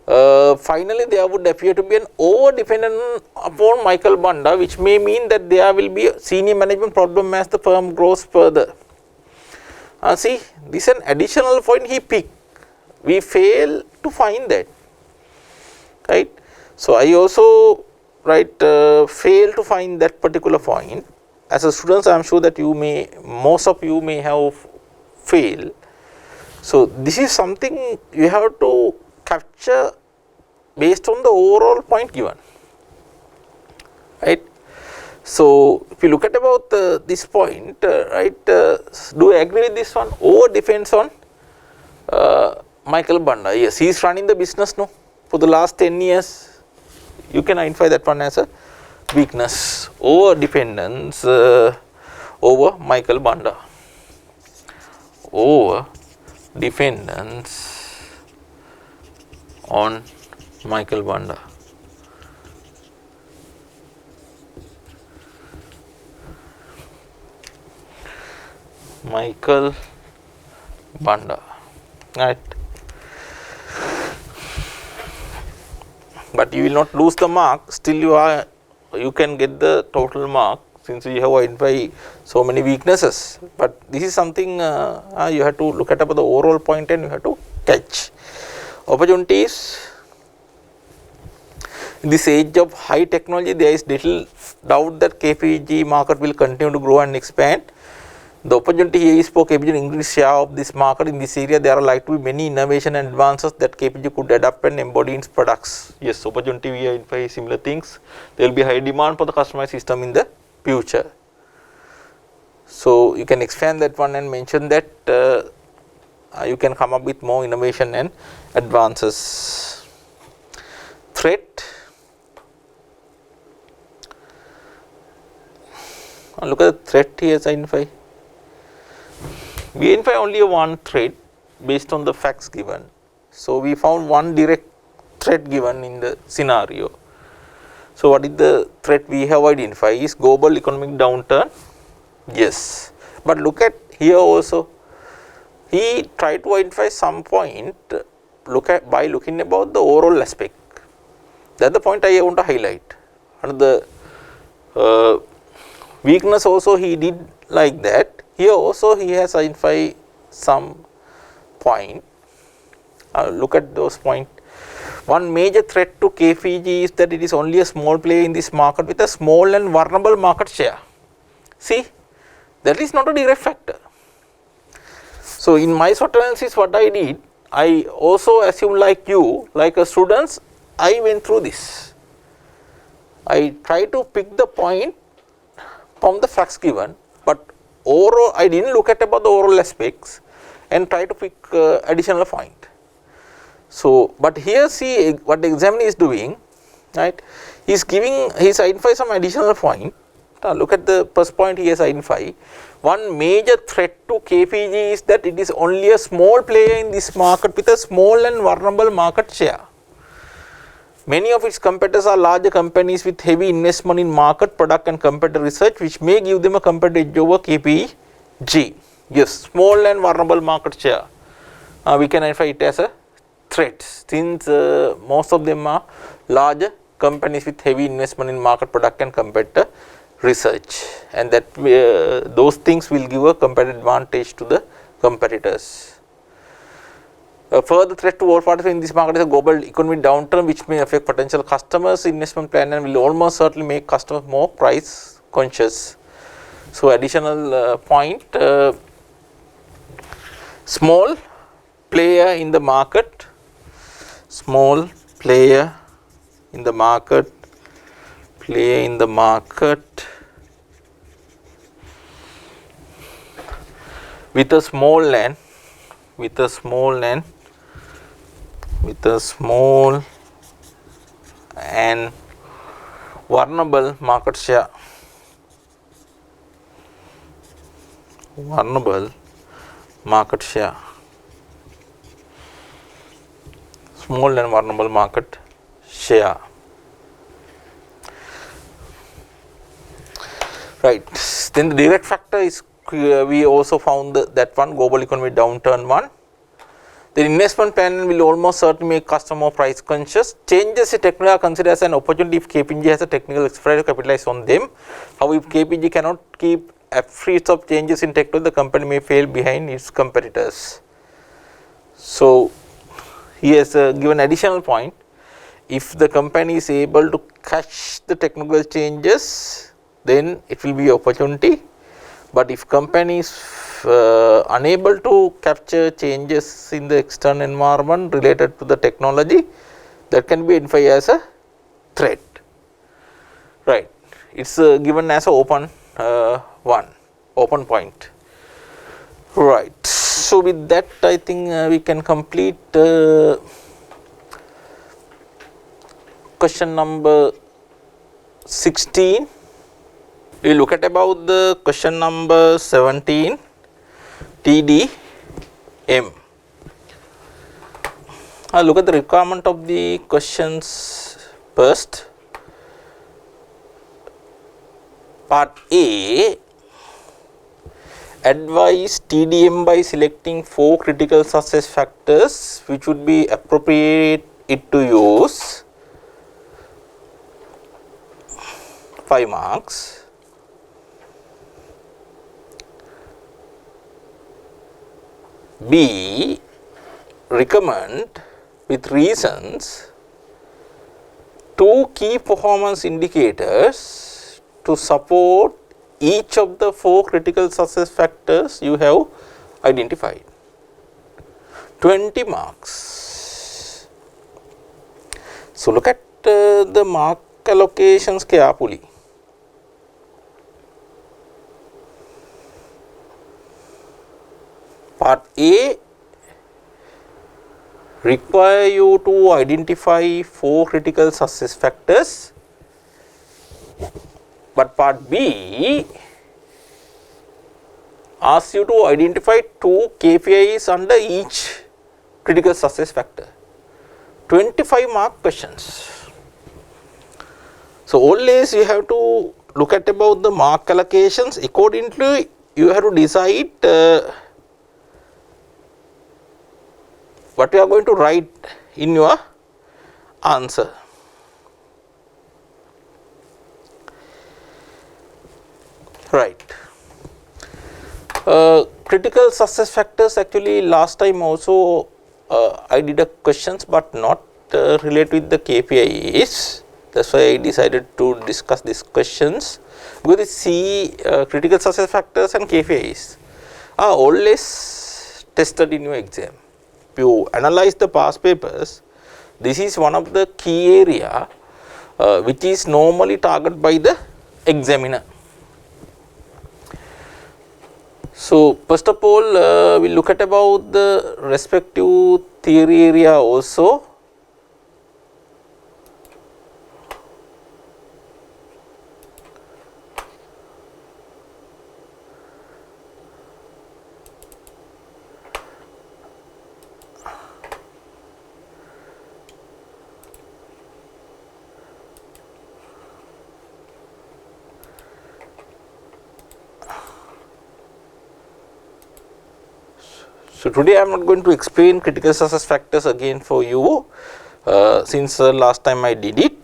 S1: Finally, there would appear to be an over dependence upon Michael Banda, which may mean that there will be a senior management problem as the firm grows further. See, this is an additional point he picked. We fail to find that, right? So I also fail to find that particular point. As a student, I am sure that most of you may have failed. So this is something you have to capture based on the overall point given, right? So if you look at about this point, do you agree with this one? Over depends on Michael Banda. Yes, he is running the business now for the last 10 years. You can identify that one as a weakness. Over dependence over Michael Banda. Over dependence on Michael Banda. Michael Banda, right? But you will not lose the mark. Still, you can get the total mark since you have identified so many weaknesses. But this is something you have to look at about the overall point and you have to catch. Opportunities. In this age of high technology, there is little doubt that KPG market will continue to grow and expand. The opportunity here is for KPG to increase share of this market. In this area, there are likely to be many innovation and advances that KPG could adapt and embody in its products. Yes, opportunity we identify similar things. There will be high demand for the customized system in the future. So you can expand that one and mention that you can come up with more innovation and advances. Threat. Look at the threat here as identified. We identify only one threat based on the facts given. So we found one direct threat given in the scenario. So what is the threat we have identified? Is global economic downturn? Yes. But look at here also. he tried to identify some point by looking about the overall aspect. That is the point I want to highlight. And the weakness also he did like that. Here also he has identified some point. Look at those points. One major threat to KPG is that it is only a small player in this market with a small and vulnerable market share. See, that is not a direct factor. So, in my SWOT analysis, what I did, I also assumed like you, like a students, I went through this. I tried to pick the point from the facts given, but overall I did not look at about the overall aspects and try to pick additional point. So, but here see what the examiner is doing, right? He is giving, he is identifying some additional point. Look at the first point he has identified. One major threat to KPG is that it is only a small player in this market with a small and vulnerable market share. Many of its competitors are larger companies with heavy investment in market, product and competitor research, which may give them a competitive edge over KPG. Yes, small and vulnerable market share. We can identify it as a threat since most of them are larger companies with heavy investment in market, product and competitor research, and that those things will give a competitive advantage to the competitors. A further threat to all participants in this market is a global economic downturn which may affect potential customers' investment plan and will almost certainly make customers more price conscious. So, additional point, small player in the market, small player in the market, with a small and vulnerable market share. Small and vulnerable market share. Right. Then the direct factor is we also found that one, global economic downturn one. The investment plan will almost certainly make customer price conscious. Changes in technology are considered as an opportunity if KPG has a technical expertise to capitalize on them. However, if KPG cannot keep abreast of changes in technology, the company may fail behind its competitors. So, he has given additional point. If the company is able to catch the technical changes, then it will be an opportunity. But if company is unable to capture changes in the external environment related to the technology, that can be identified as a threat. Right. It is given as an open open point. Right. So, with that I think we can complete question number 16. We look at about the question number 17, TDM. Look at the requirement of the questions first. Part A, advise TDM by selecting 4 critical success factors which would be appropriate it to use. 5 marks. B, recommend with reasons 2 key performance indicators to support each of the 4 critical success factors you have identified. 20 marks. So, look at the mark allocations carefully. Part A require you to identify 4 critical success factors, but part B asks you to identify 2 KPIs under each critical success factor. 25 mark questions. So, always you have to look at about the mark allocations. Accordingly, you have to decide what you are going to write in your answer. Right. Critical success factors, actually last time also I did a questions, but not related with the KPIs. That's why I decided to discuss these questions, because see critical success factors and KPIs are always tested in your exam. If you analyze the past papers, this is one of the key area which is normally targeted by the examiner. So, first of all, we will look at about the respective theory area also. So, today I am not going to explain critical success factors again for you, since last time I did it,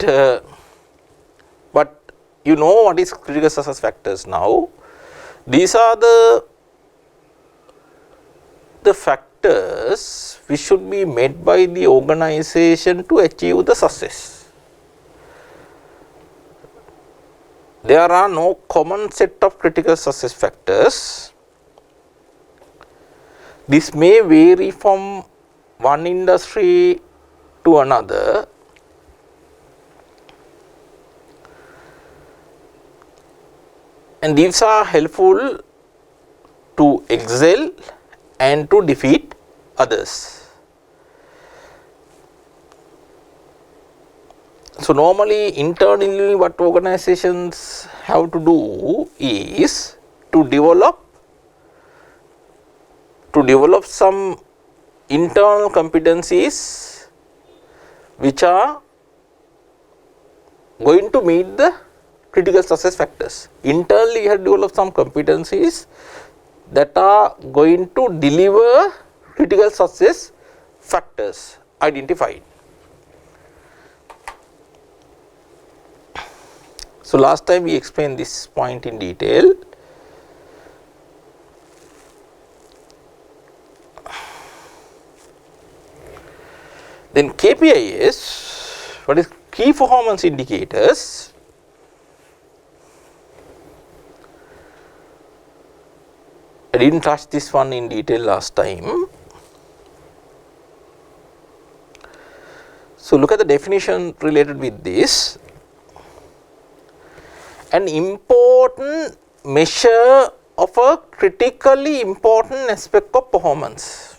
S1: but you know what is critical success factors now. These are the factors which should be met by the organization to achieve the success. There are no common set of critical success factors. This may vary from one industry to another, and these are helpful to excel and to defeat others. So, normally internally what organizations have to do is to develop some internal competencies which are going to meet the critical success factors. Internally you have to develop some competencies that are going to deliver critical success factors identified. So, last time we explained this point in detail. Then Kpis, what is key performance indicators? I did not touch this one in detail last time. So, look at the definition related with this. An important measure of a critically important aspect of performance.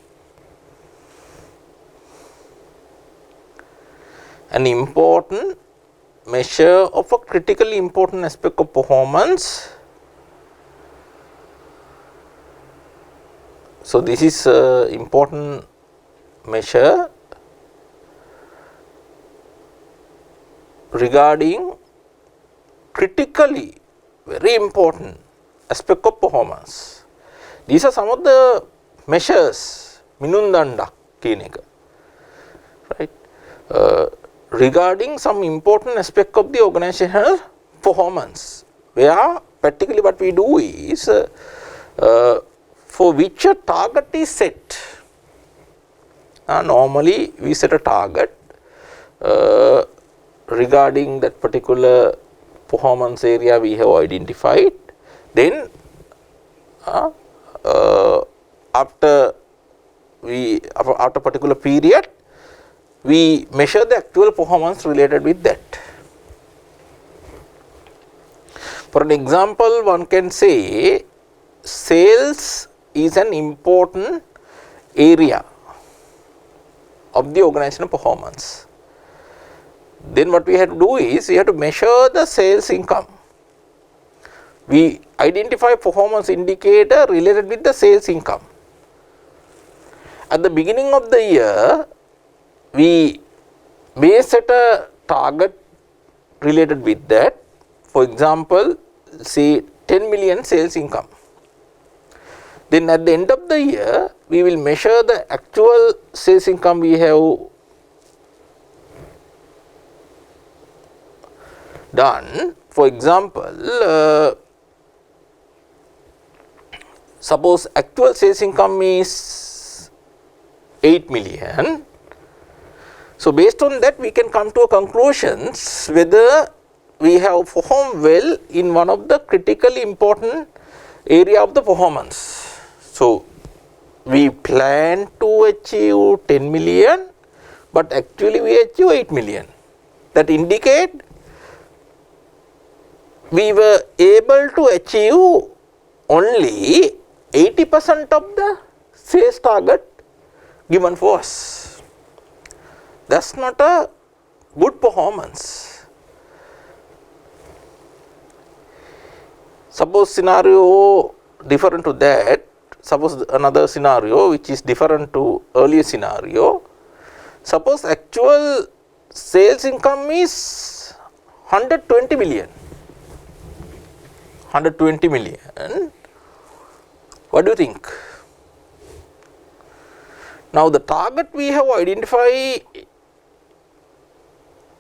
S1: An important measure of a critically important aspect of performance. So, this is an important measure regarding critically very important aspect of performance. These are some of the measures minundanda කියන එක, right, regarding some important aspect of the organizational performance, where practically what we do is for which a target is set. Normally we set a target regarding that particular performance area we have identified. Then after a particular period, we measure the actual performance related with that. For an example, one can say sales is an important area of the organizational performance. Then what we have to do is we have to measure the sales income. We identify performance indicator related with the sales income. At the beginning of the year, we may set a target related with that. For example, say 10 million sales income. Then at the end of the year, we will measure the actual sales income we have done. For example, suppose actual sales income is 8 million. So, based on that we can come to a conclusions whether we have performed well in one of the critically important area of the performance. So, we plan to achieve 10 million, but actually we achieve 8 million. That indicate we were able to achieve only 80% of the sales target given for us. That is not a good performance. Suppose scenario different to that, suppose another scenario which is different to earlier scenario. Suppose actual sales income is 120 million. 120 million. What do you think? Now, the target we have identified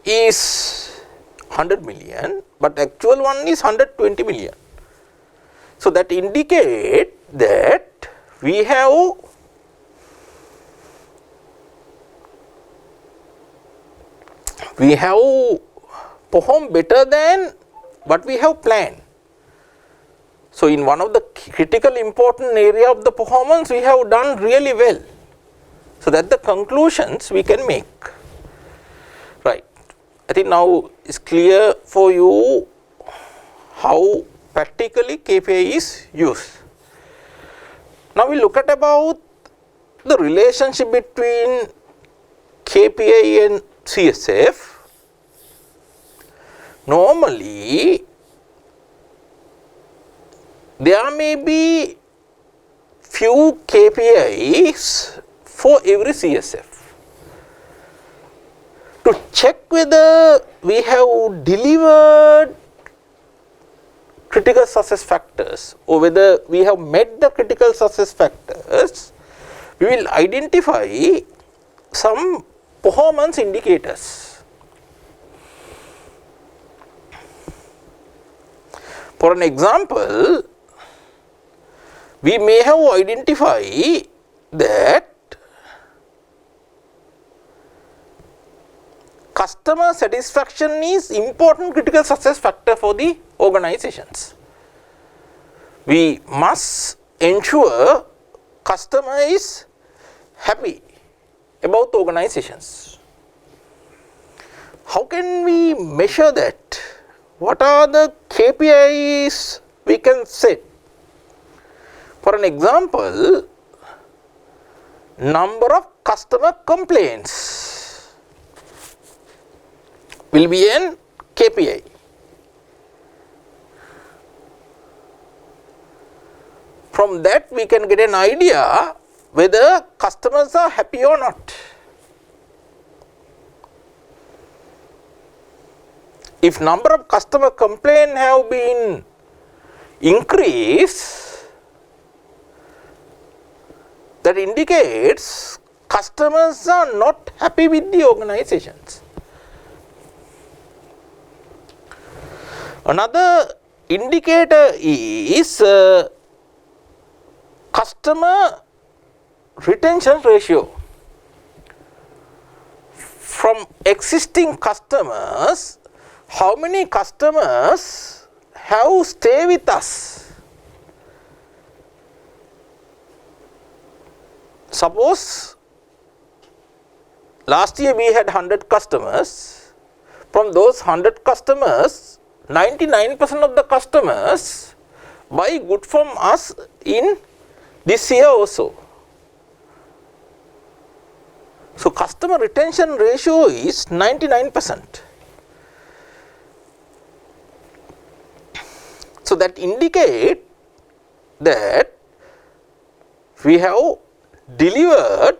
S1: is 100 million, but actual one is 120 million. So, that indicate that we have performed better than what we have planned. So, in one of the critical important area of the performance we have done really well. So, that the conclusions we can make. Right. I think now it's clear for you how practically Kpi is used. Now, we look at about the relationship between Kpi and Csf. Normally, there may be few Kpis for every Csf. To check whether we have delivered critical success factors or whether we have met the critical success factors, we will identify some performance indicators. For an example, we may have identified that customer satisfaction is important critical success factor for the organizations. We must ensure customer is happy about the organizations. How can we measure that? What are the KPIs we can set? For an example, number of customer complaints will be an KPI. From that we can get an idea whether customers are happy or not. If number of customer complaints have been increased, that indicates customers are not happy with the organizations. Another indicator is customer retention ratio. From existing customers, how many customers have stayed with us? Suppose last year we had 100 customers. From those 100 customers, 99% of the customers buy good from us in this year also. So, customer retention ratio is 99%. So, that indicate that we have delivered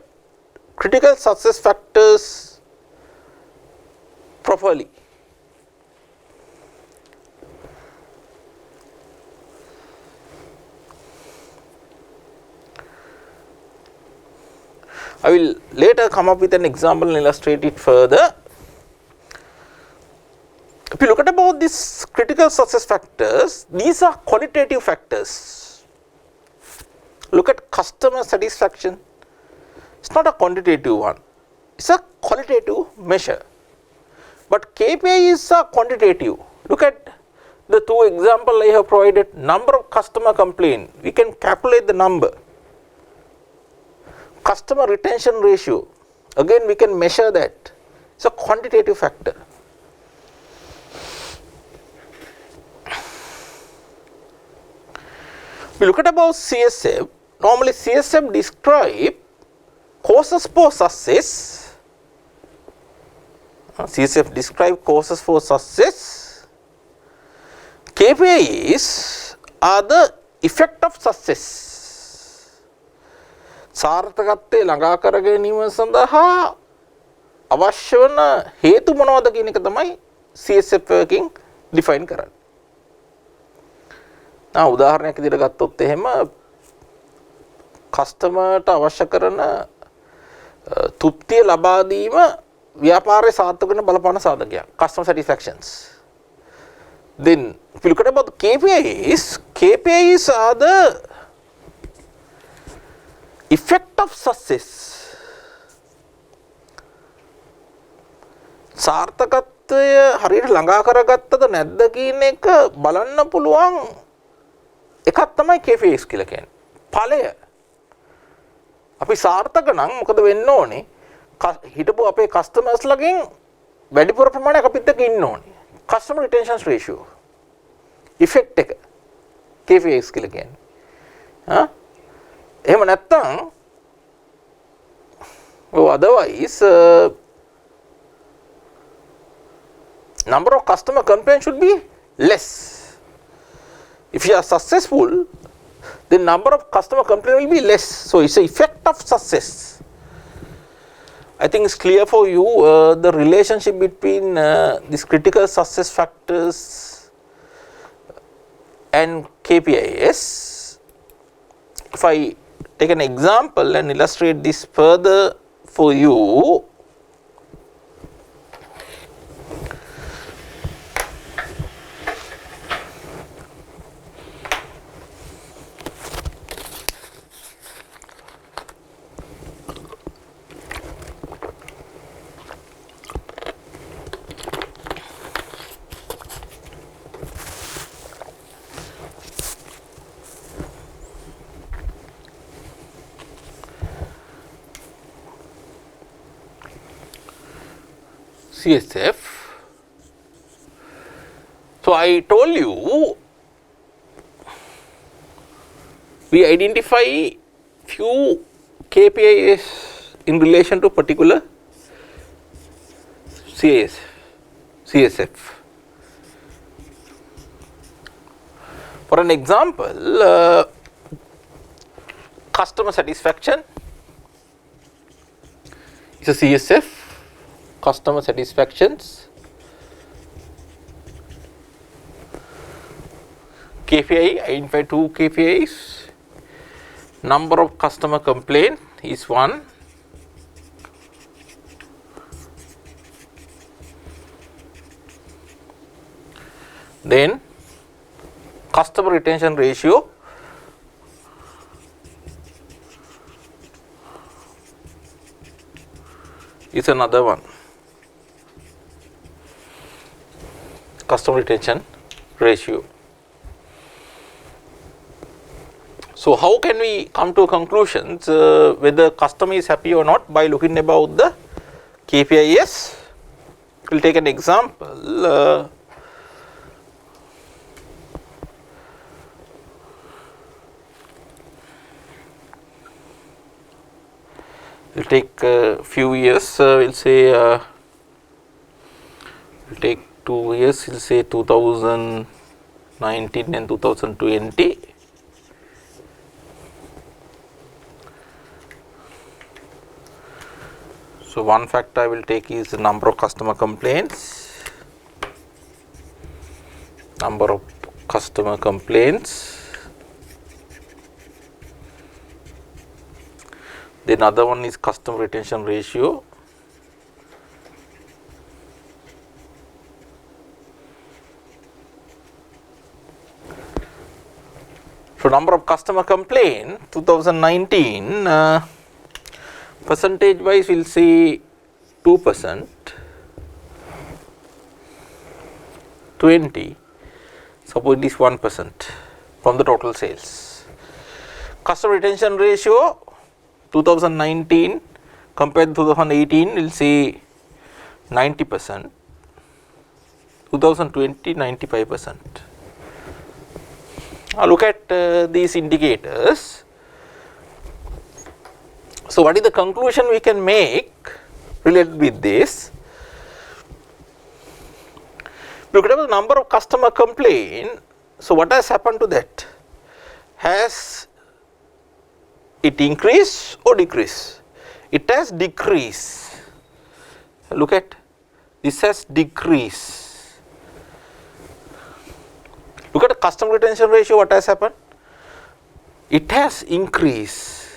S1: critical success factors properly. I will later come up with an example and illustrate it further. If you look at about these critical success factors, these are qualitative factors. Look at customer satisfaction. It's not a quantitative one. It's a qualitative measure. But KPI is a quantitative. Look at the two examples I have provided. Number of customer complaints, we can calculate the number. Customer retention ratio, again we can measure that. It's a quantitative factor. We look at about CSF. Normally CSF describe causes for success. CSF describe causes for success. KPIs are the effect of success. සාර්ථකත්වයේ ළඟා කර ගැනීම සඳහා අවශ්‍ය වන හේතු මොනවද කියන එක තමයි CSF එකකින් define කරන්නේ. උදාහරණයක් විදිහට ගත්තොත් එහෙම කස්ටමර්ට අවශ්‍ය කරන තෘප්තිය ලබා දීම ව්‍යාපාරයේ සාර්ථක වෙන බලපාන සාධකයක්. Customer satisfactions. Then if you look at about the KPIs are the effect of success. සාර්ථකත්වය හරියට ළඟා කරගත්තද නැද්ද කියන එක බලන්න පුළුවන් එකක් තමයි KPIs කියලා කියන්නේ. ඵලය. අපි සාර්ථක නම් මොකද වෙන්න ඕනේ? හිටපු අපේ කස්ටමර්ස් ළඟින් වැඩිපුර ප්‍රමාණයක් අපිත් එක්ක ඉන්න ඕනේ. Customer retention ratio. effect එක. KPIs කියලා කියන්නේ. එහෙම නැත්නම් otherwise number of customer complaints should be less. If you are successful, the number of customer complaints will be less. So it's an effect of success. I think it's clear for you the relationship between these critical success factors and KPIs. If I take an example and illustrate this further for you, CSF. So I told you we identify few KPIs in relation to particular CSF. For an example, customer satisfaction is a CSF. Customer satisfactions. KPI, identify two KPIs. Number of customer complaints is one. Then customer retention ratio. Is another one. Customer retention ratio. So how can we come to conclusions whether customer is happy or not by looking about the KPIs? We'll take an example. We'll take a few years. We'll say we'll take 2 years. We'll say 2019 and 2020. So one factor I will take is the number of customer complaints. Number of customer complaints. Then other one is customer retention ratio. So, number of customer complaint 2019 percentage wise we will say 2%, 20, suppose it is 1% from the total sales. Customer retention ratio 2019 compared to 2018 we will say 90%, 2020 95%. Now, look at these indicators. So, what is the conclusion we can make related with this? Look at the number of customer complaint. So, what has happened to that? Has it increased or decreased? It has decreased. Look at this, has decreased. Look at the customer retention ratio, what has happened? It has increased.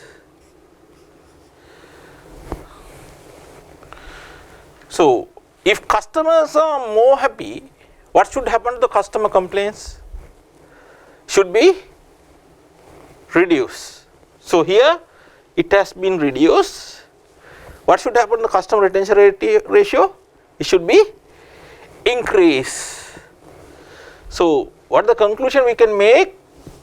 S1: So, if customers are more happy, what should happen to the customer complaints? Should be reduced. So, here it has been reduced. What should happen to the customer retention ratio? It should be increased. So, what the conclusion we can make?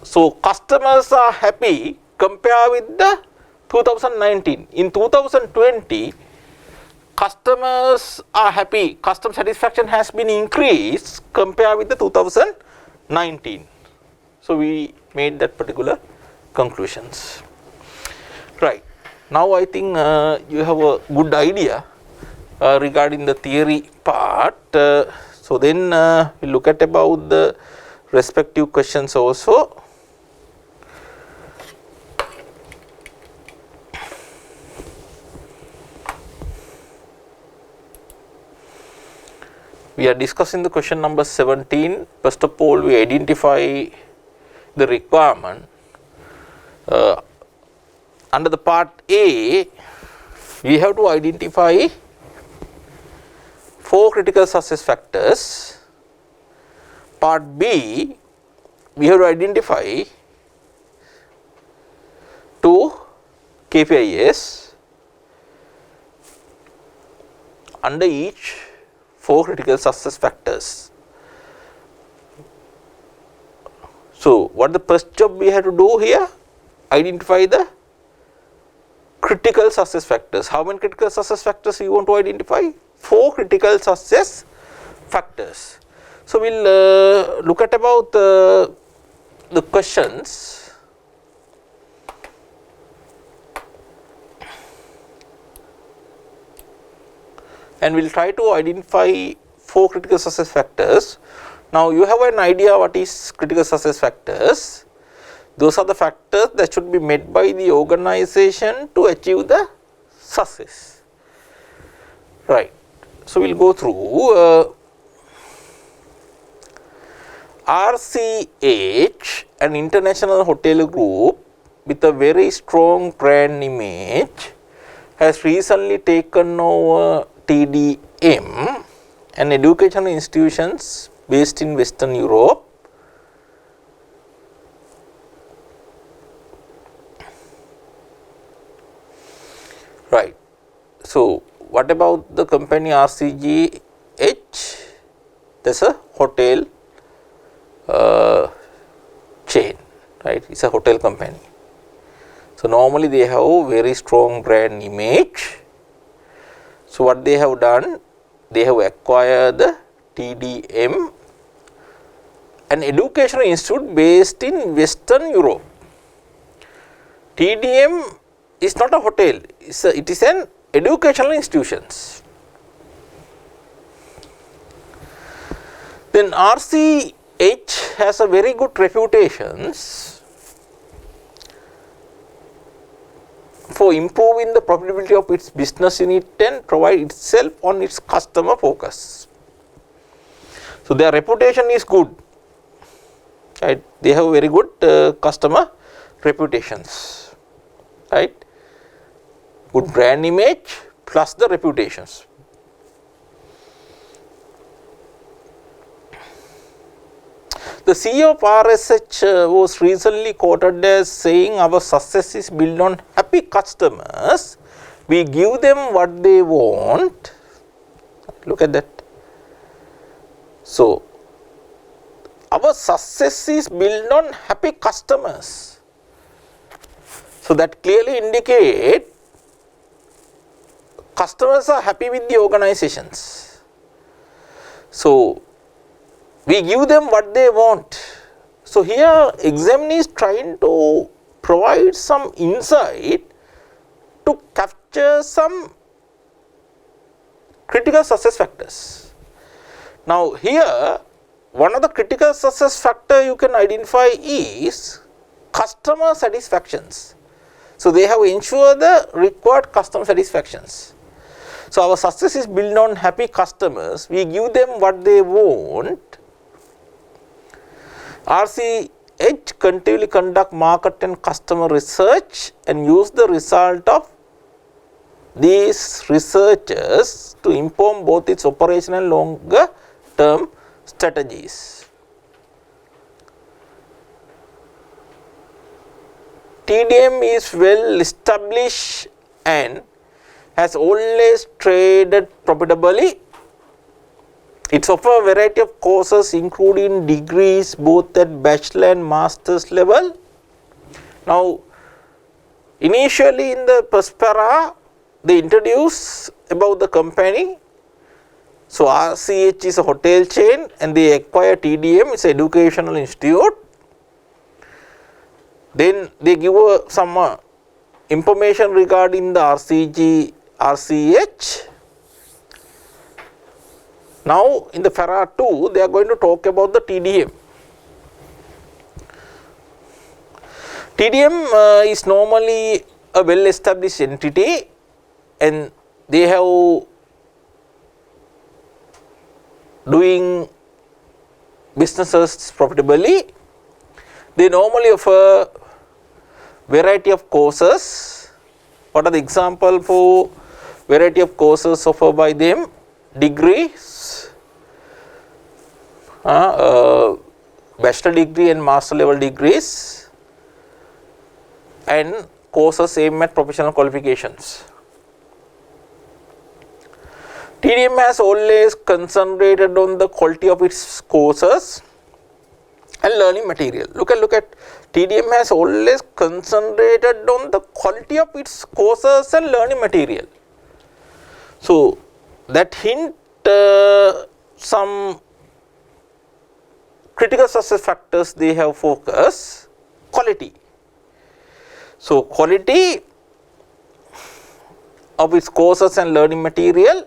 S1: So, customers are happy compare with the 2019. In 2020, customers are happy, customer satisfaction has been increased compare with the 2019. So, we made that particular conclusions. Right. Now, I think you have a good idea regarding the theory part. So, then we look at about the respective questions also. We are discussing the question number 17. First of all, we identify the requirement. Under the part A, we have to identify 4 critical success factors. Part B, we have to identify 2 Kpis under each 4 critical success factors. So, what the first job we have to do here? Identify the critical success factors. How many critical success factors we want to identify? 4 critical success factors. So, we will look at about the questions. And we will try to identify 4 critical success factors. Now, you have an idea what is critical success factors. Those are the factors that should be met by the organization to achieve the success. Right. So, we will go through RCH, an international hotel group with a very strong brand image, has recently taken over TDM, an educational institutions based in Western Europe. Right. So, what about the company RCGH? That is a hotel chain, right? It is a hotel company. So, normally they have very strong brand image. So, what they have done? They have acquired the TDM, an educational institute based in Western Europe. TDM is not a hotel, it is an educational institutions. Then RCH has a very good reputations for improving the profitability of its business unit and provide itself on its customer focus. So, their reputation is good, right? They have very good customer reputations, right? good brand image plus the reputations. The CEO of RSH was recently quoted as saying, our success is built on happy customers. We give them what they want. Look at that. So, our success is built on happy customers. So, that clearly indicate customers are happy with the organizations. So, we give them what they want. So, here examiner is trying to provide some insight to capture some critical success factors. Now, here one of the critical success factor you can identify is customer satisfactions. So, they have ensured the required customer satisfactions. So, our success is built on happy customers. We give them what they want. RCH continually conduct market and customer research and use the result of these researches to inform both its operational and longer term strategies. TDM is well established and has always traded profitably. It offers a variety of courses including degrees both at bachelor and master's level. Now, initially in the Prospera, they introduce about the company. So, RCH is a hotel chain and they acquire TDM, it's an educational institute. Then they give some information regarding the RCH. Now, in the FARA 2, they are going to talk about the TDM. TDM is normally a well established entity and they have doing businesses profitably. They normally offer variety of courses. What are the example for variety of courses offered by them? Degrees, bachelor degree and master level degrees, and courses aimed at professional qualifications. TDM has always concentrated on the quality of its courses and learning material. Look at TDM has always concentrated on the quality of its courses and learning material. So, that hint some critical success factors they have focused. Quality. So, quality of its courses and learning material.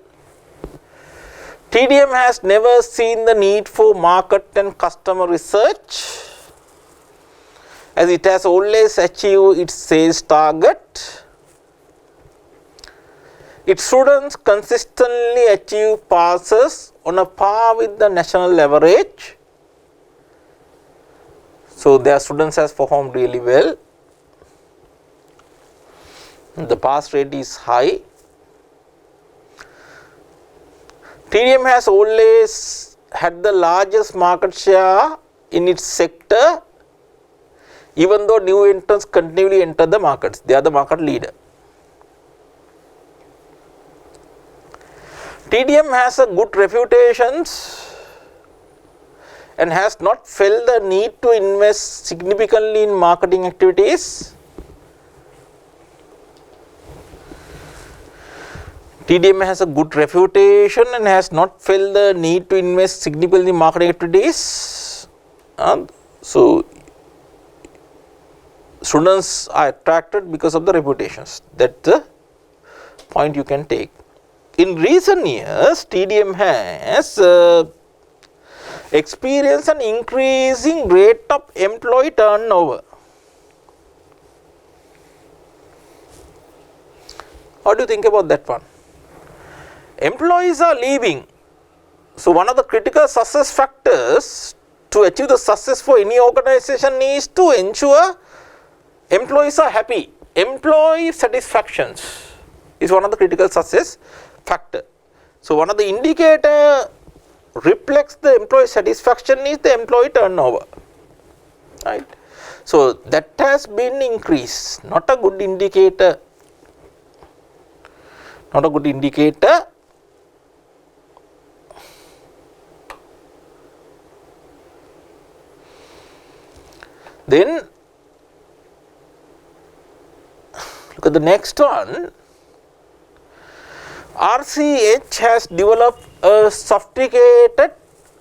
S1: TDM has never seen the need for market and customer research, as it has always achieved its sales target. Its students consistently achieve passes on a par with the national average. So, their students has performed really well. The pass rate is high. TDM has always had the largest market share in its sector, even though new entrants continually enter the markets. They are the market leader. TDM has a good reputation and has not felt the need to invest significantly in marketing activities. TDM has a good reputation and has not felt the need to invest significantly in marketing activities. So, students are attracted because of the reputations. That's the point you can take. In recent years, TDM has experienced an increasing rate of employee turnover. What do you think about that one? Employees are leaving. So, one of the critical success factors to achieve the success for any organization is to ensure employees are happy. Employee satisfactions. is one of the critical success factor. So, one of the indicator reflects the employee satisfaction is the employee turnover, right. So, that has been increased, not a good indicator, not a good indicator. Then look at the next one. RCH has developed a sophisticated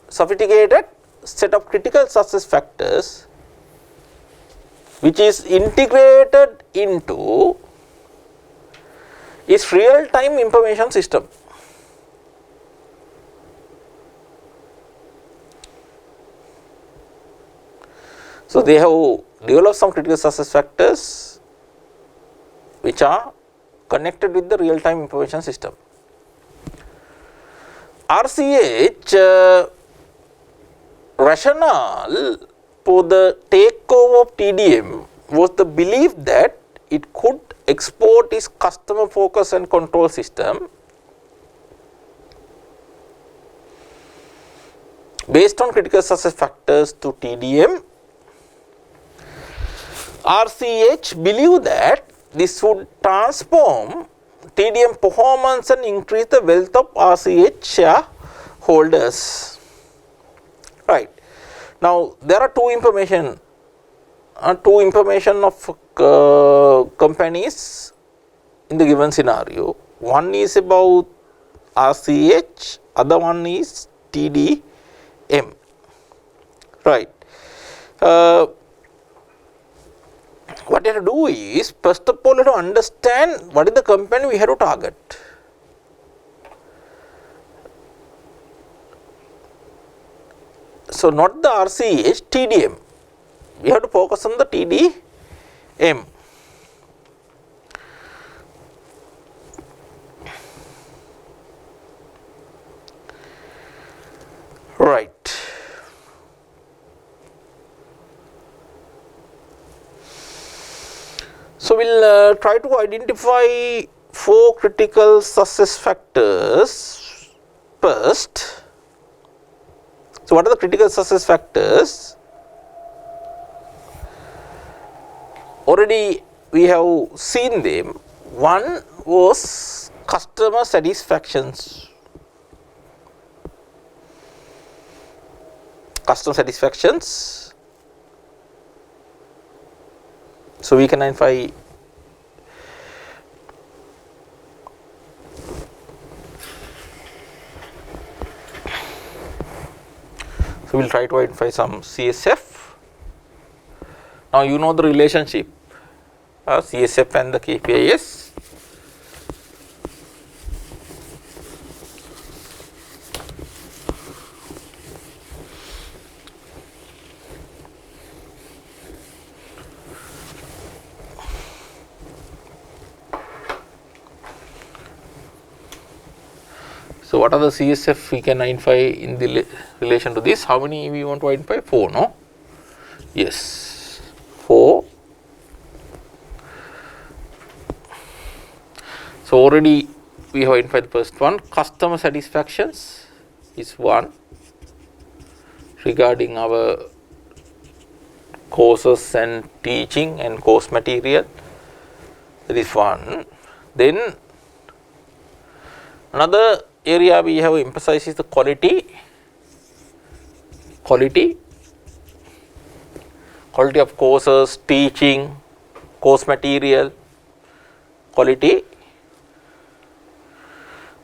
S1: set of critical success factors which is integrated into its real-time information system. So, they have developed some critical success factors which are connected with the real-time information system. RCH rationale for the takeover of TDM was the belief that it could export its customer focus and control system based on critical success factors to TDM. RCH believed that this would transform TDM performance and increase the wealth of RCH shareholders. Right. Now, there are two information of companies in the given scenario. One is about RCH, other one is TDM. Right. What you have to do is, first of all, you have to understand what is the company we have to target. So, not the RCH, TDM. We have to focus on the TDM. Right. So, we will try to identify 4 critical success factors first. So, what are the critical success factors? Already we have seen them. One was customer satisfactions. Customer satisfactions. So, we can identify so we will try to identify some CSF. Now, you know the relationship CSF and the Kpis. So, what are the CSF we can identify in the relation to this? How many we want to identify? 4, no? Yes, 4. So, already we have identified the first one. Customer satisfactions is 1 regarding our courses and teaching and course material. That is 1. Then another area we have emphasized is the quality of courses, teaching, course material, quality.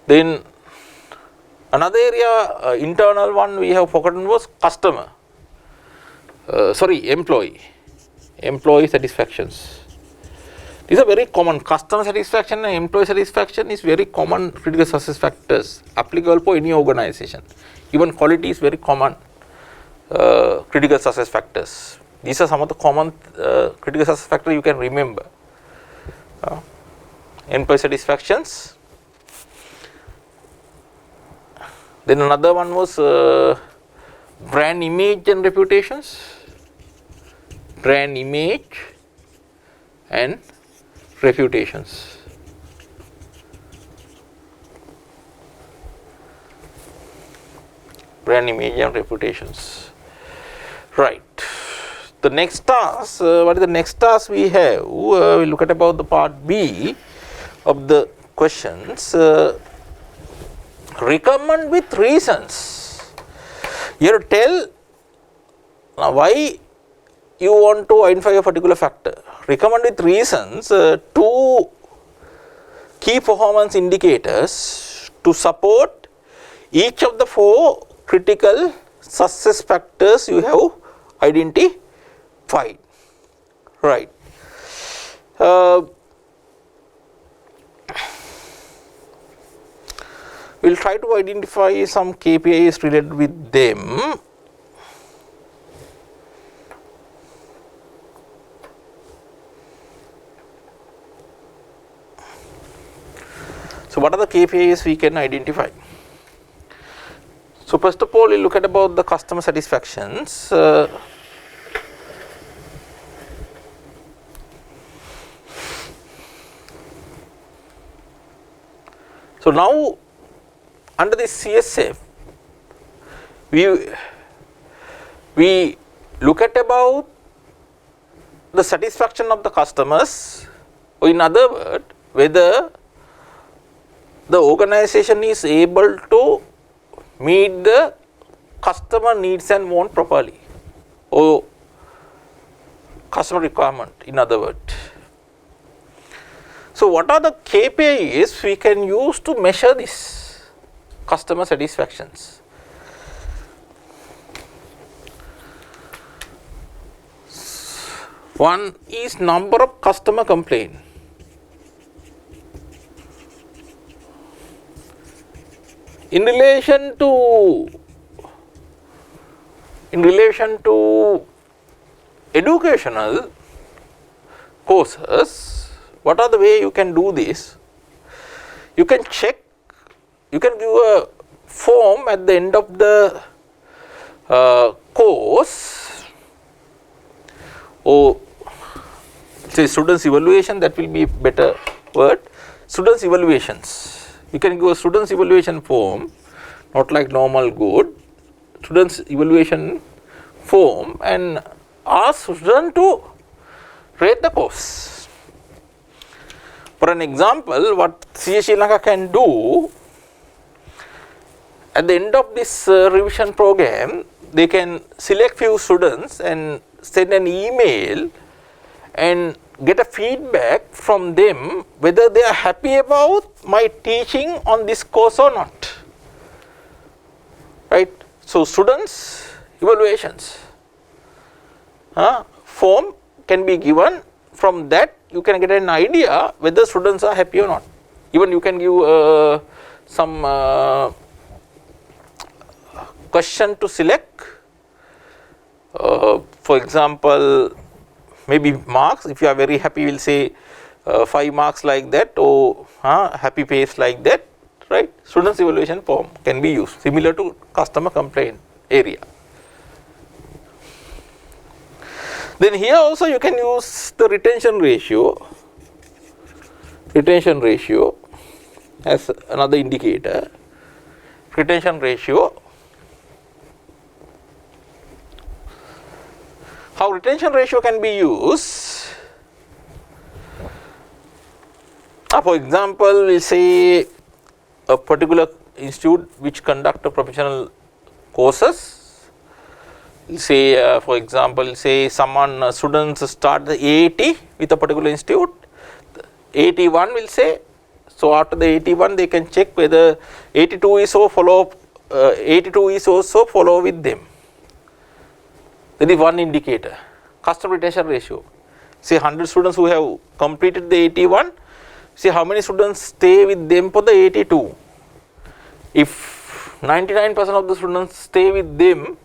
S1: Then another area, internal one we have forgotten was employee satisfactions. These are very common. Customer satisfaction and employee satisfaction is very common critical success factors applicable for any organization. Even quality is very common critical success factors. These are some of the common critical success factors you can remember. Employee satisfactions. Then another one was brand image and reputations. Brand image and reputations. brand image and reputations. Right. The next task, what is the next task we have? We look at about the part B of the questions. Recommend with reasons. You have to tell why you want to identify a particular factor. Recommend with reasons two key performance indicators to support each of the four critical success factors you have identified. Right. We will try to identify some KPIs related with them. So, what are the KPIs we can identify? So, first of all, we look at about the customer satisfactions. So, now under this CSF, we look at about the satisfaction of the customers, or in other words, whether the organization is able to meet the customer needs and want properly, or customer requirement, in other words. So, what are the KPIs we can use to measure this customer satisfactions? One is number of customer complaints. In relation to educational courses, what are the way you can do this? You can check, you can give a form at the end of the course, or say students evaluation, that will be a better word, students evaluations. You can give a students evaluation form, not like normal good, students evaluation form, and ask student to rate the course. For an example, what CS Sri Lanka can do, at the end of this revision program, they can select few students and send an email and get a feedback from them whether they are happy about my teaching on this course or not. Right. So, students evaluations form can be given. From that you can get an idea whether students are happy or not. Even you can give some question to select, for example, maybe marks. If you are very happy, you will say 5 marks like that, or happy pace like that, right. Students evaluation form can be used, similar to customer complaint area. Then here also you can use the retention ratio as another indicator. Retention ratio. How retention ratio can be used? For example, we say a particular institute which conduct a professional courses. Say for example, say someone students start the AAT with a particular institute. 81 will say. So after the 81, they can check whether 82 is so follow. 82 is also follow with them. That is one indicator. Customer retention ratio. Say 100 students who have completed the 81, see how many students stay with them for the 82. If 99% of the students stay with them,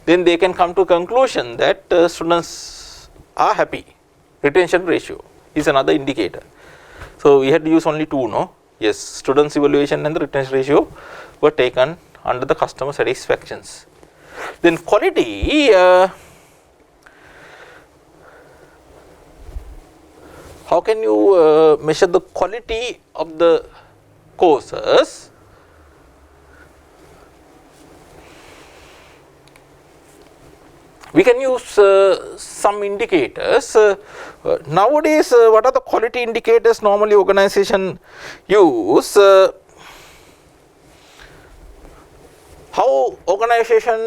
S1: then they can come to a conclusion that students are happy. Retention ratio is another indicator. So, we had to use only two, no? Yes, students evaluation and the retention ratio were taken under the customer satisfactions. Then quality, how can you measure the quality of the courses? we can use some indicators. Nowadays, what are the quality indicators normally organization use? How organization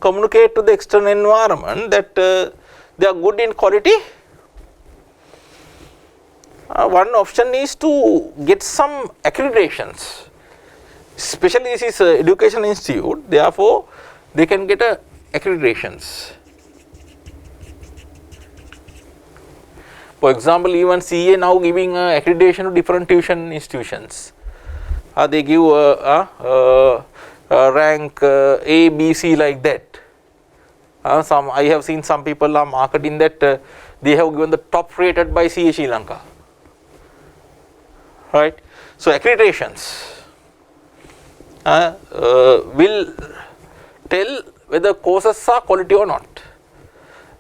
S1: communicate to the external environment that they are good in quality? One option is to get some accreditations, especially this is education institute, therefore they can get accreditations. For example, even CA now giving accreditation to different tuition institutions. They give rank A, B, C like that. I have seen some people are marketing that they have given the top rated by CA Sri Lanka. Right. So accreditations will tell whether courses are quality or not.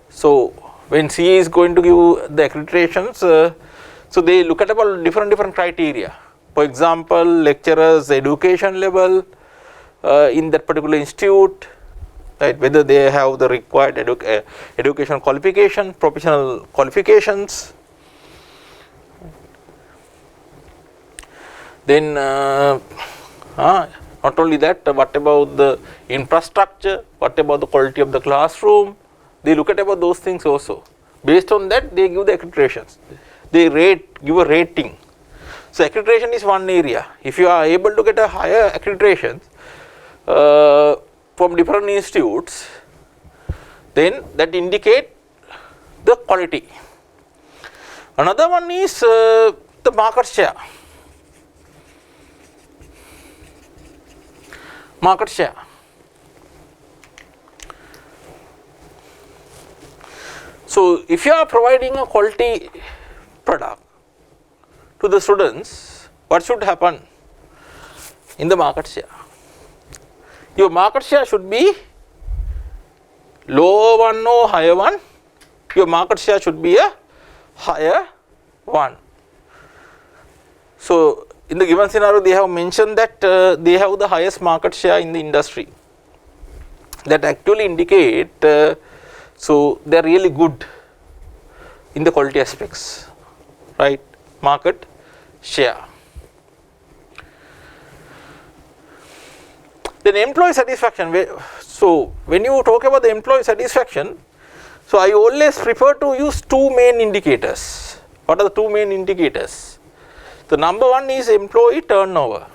S1: So when CA is going to give the accreditations, so they look at about different criteria. For example, lecturers' education level in that particular institute, right? Whether they have the required educational qualification, professional qualifications. Then not only that, what about the infrastructure, what about the quality of the classroom, they look at about those things also. Based on that, they give the accreditations, they give a rating. So accreditation is one area. If you are able to get a higher accreditations from different institutes, then that indicate the quality. Another one is the market share. Market share. So if you are providing a quality product to the students, what should happen in the market share? Your market share should be lower one or higher one. Your market share should be a higher one. So in the given scenario, they have mentioned that they have the highest market share in the industry. That actually indicate so they are really good in the quality aspects, right? Market share. Then employee satisfaction. So when you talk about the employee satisfaction, so I always prefer to use two main indicators. What are the two main indicators? The number one is employee turnover.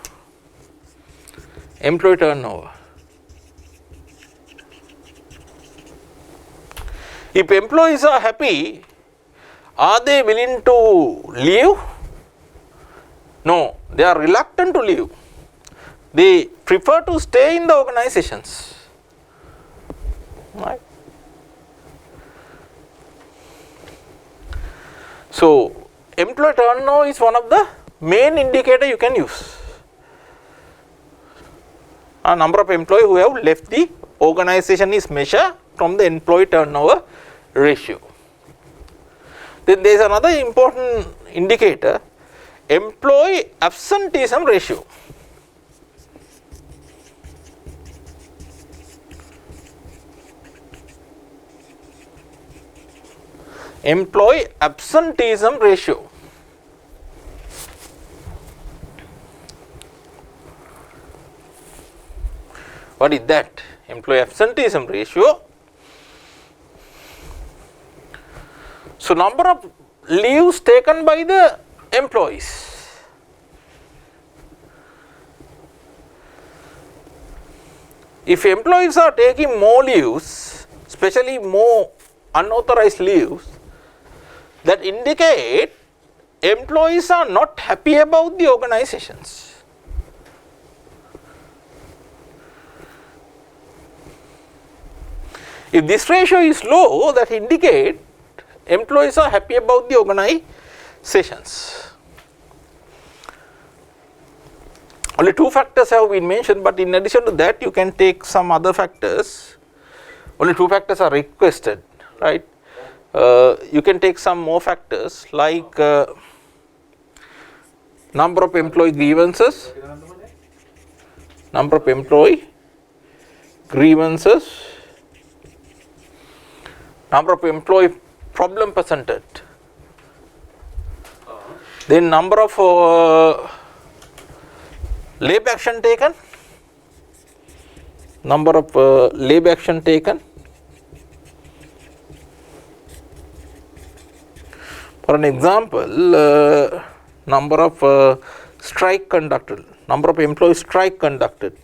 S1: Employee turnover. If employees are happy, are they willing to leave? No, they are reluctant to leave. They prefer to stay in the organizations. Right? So employee turnover is one of the main indicator you can use. A number of employees who have left the organization is measured from the employee turnover ratio. Then there is another important indicator, employee absenteeism ratio. Employee absenteeism ratio. What is that? Employee absenteeism ratio. So number of leaves taken by the employees. If employees are taking more leaves, especially more unauthorized leaves, that indicate employees are not happy about the organizations. If this ratio is low, that indicate employees are happy about the organizations. Only two factors have been mentioned, but in addition to that, you can take some other factors. Only two factors are requested, right? You can take some more factors like number of employee grievances, number of employee problem presented, then number of lab action taken, number of lab action taken. For an example, number of strike conducted, number of employee strike conducted.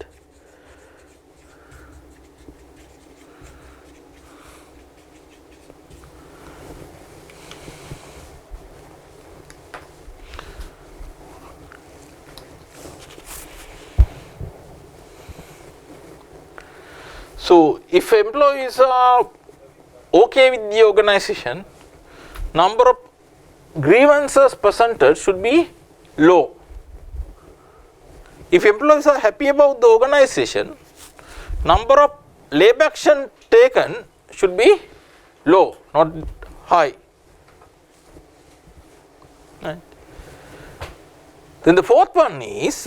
S1: So, if employees are okay with the organization, number of grievances presented should be low. If employees are happy about the organization, number of lab action taken should be low, not high. Right. Then the fourth one is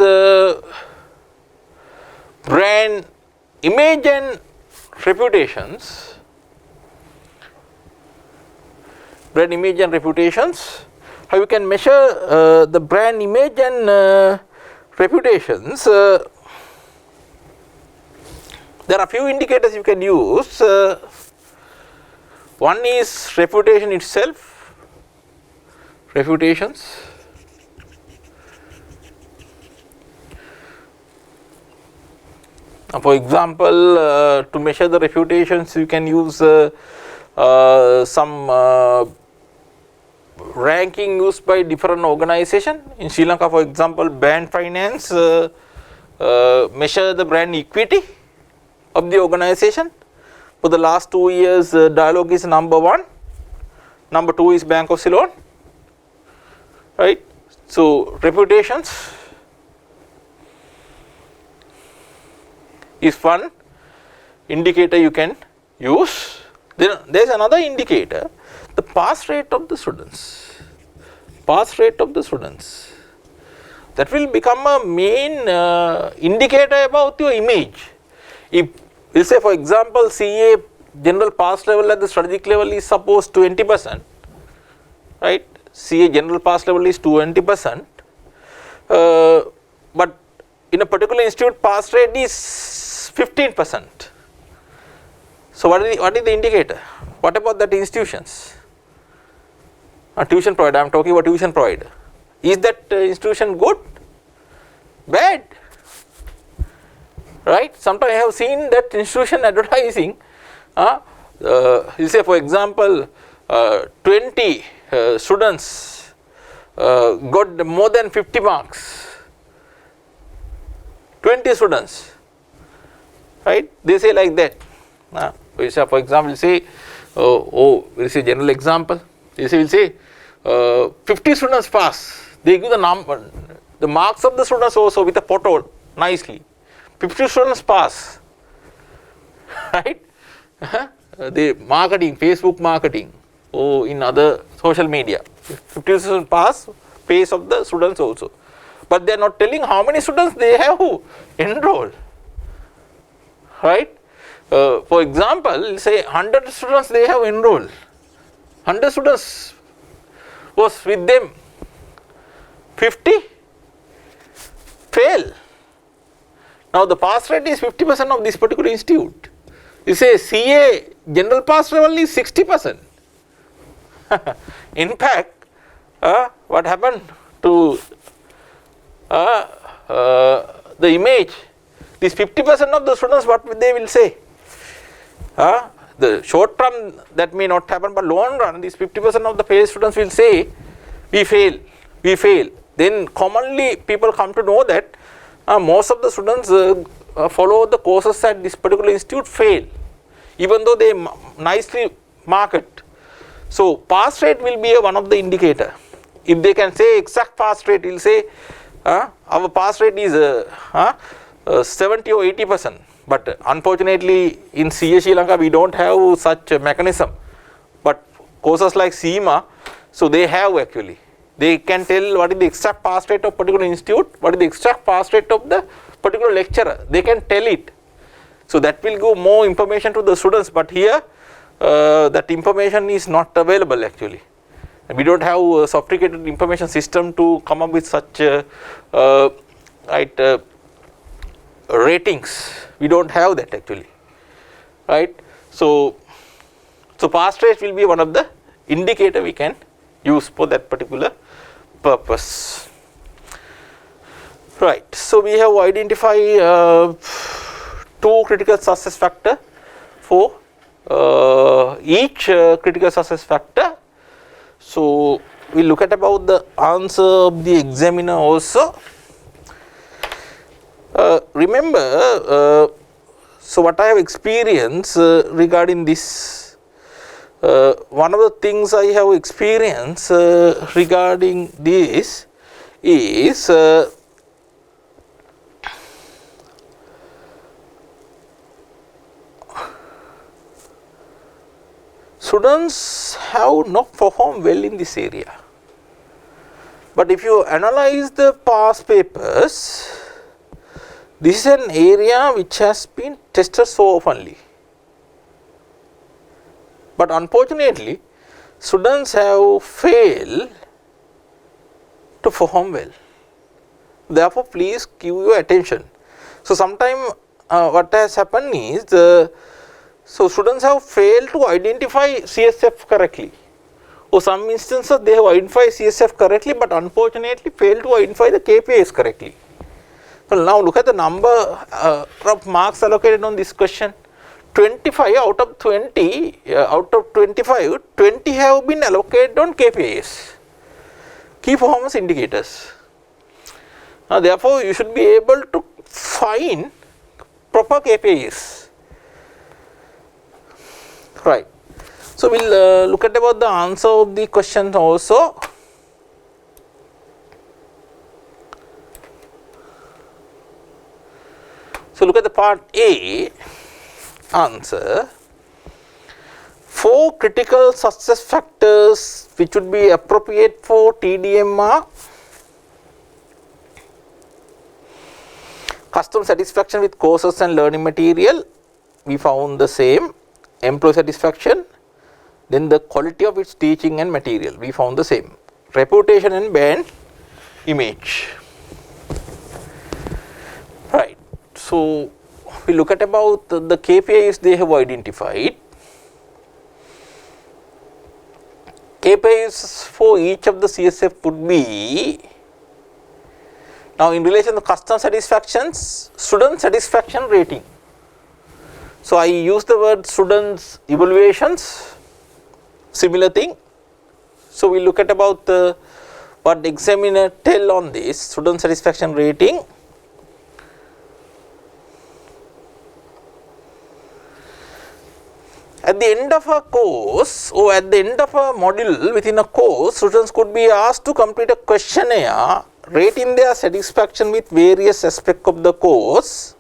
S1: brand image and reputations. Brand image and reputations. How you can measure the brand image and reputations? There are few indicators you can use. One is reputation itself, reputations. For example, to measure the reputations, you can use some ranking used by different organization. In Sri Lanka, for example, Brand Finance measure the brand equity of the organization. For the last 2 years, Dialog is number 1, number 2 is Bank of Ceylon, right. So, reputations is one indicator you can use. Then there is another indicator, the pass rate of the students, pass rate of the students. That will become a main indicator about your image. If we say, for example, CA general pass level at the strategic level is supposed 20%, right? CA general pass level is 20%, but in a particular institute pass rate is 15%. So what is the indicator? What about that institutions? A tuition provider, I am talking about tuition provider. Is that institution good? Bad? Right? Sometimes I have seen that institution advertising, you say for example, 20 students got more than 50 marks, 20 students, right? They say like that. We say, for example, we say, we say general example, we say 50 students pass, they give the number, the marks of the students also with a photo nicely, 50 students pass, right? The marketing, Facebook marketing, in other social media, 50 students pass, pace of the students also, but they are not telling how many students they have enrolled, right? For example, say 100 students they have enrolled, 100 students was with them, 50 fail. Now the pass rate is 50% of this particular institute. You say CA general pass level is 60%. In fact, what happened to the image, this 50% of the students, what they will say? The short term that may not happen, but long run, these 50% of the failed students will say, we fail, we fail. Then commonly people come to know that most of the students follow the courses at this particular institute fail, even though they nicely mark it. So pass rate will be one of the indicator. If they can say exact pass rate, will say our pass rate is 70 or 80%. But unfortunately in CA Sri Lanka we don't have such a mechanism. But courses like CIMA, so they have actually. They can tell what is the exact pass rate of particular institute, what is the exact pass rate of the particular lecturer. They can tell it. So that will give more information to the students. But here that information is not available actually. We don't have a sophisticated information system to come up with such ratings. We don't have that actually, right. So pass rate will be one of the indicator we can use for that particular purpose, right. So we have identified 2 critical success factor for each critical success factor. So we look at about the answer of the examiner also. Remember, so what I have experienced regarding this, one of the things I have experienced regarding this is students have not performed well in this area, but if you analyze the past papers, this is an area which has been tested so oftenly, but unfortunately students have failed to perform well. Therefore, please give your attention. So sometime what has happened is so students have failed to identify CSF correctly, or some instances they have identified CSF correctly, but unfortunately failed to identify the Kpis correctly. So now look at the number of marks allocated on this question. 25 out of 20, out of 25, 20 have been allocated on Kpis, key performance indicators. Now therefore you should be able to find proper Kpis. Right. So we will look at about the answer of the question also. So look at the part A answer. 4 critical success factors which would be appropriate for TDM are: customer satisfaction with courses and learning material, we found the same. Employee satisfaction, then the quality of its teaching and material, we found the same. Reputation and brand image, right. So we look at about the KPIs they have identified. KPIs for each of the CSF would be, now in relation to customer satisfactions, student satisfaction rating. So I use the word students evaluations, similar thing. So we look at about what examiner tell on this student satisfaction rating. At the end of a course or at the end of a module within a course, students could be asked to complete a questionnaire rating their satisfaction with various aspects of the course.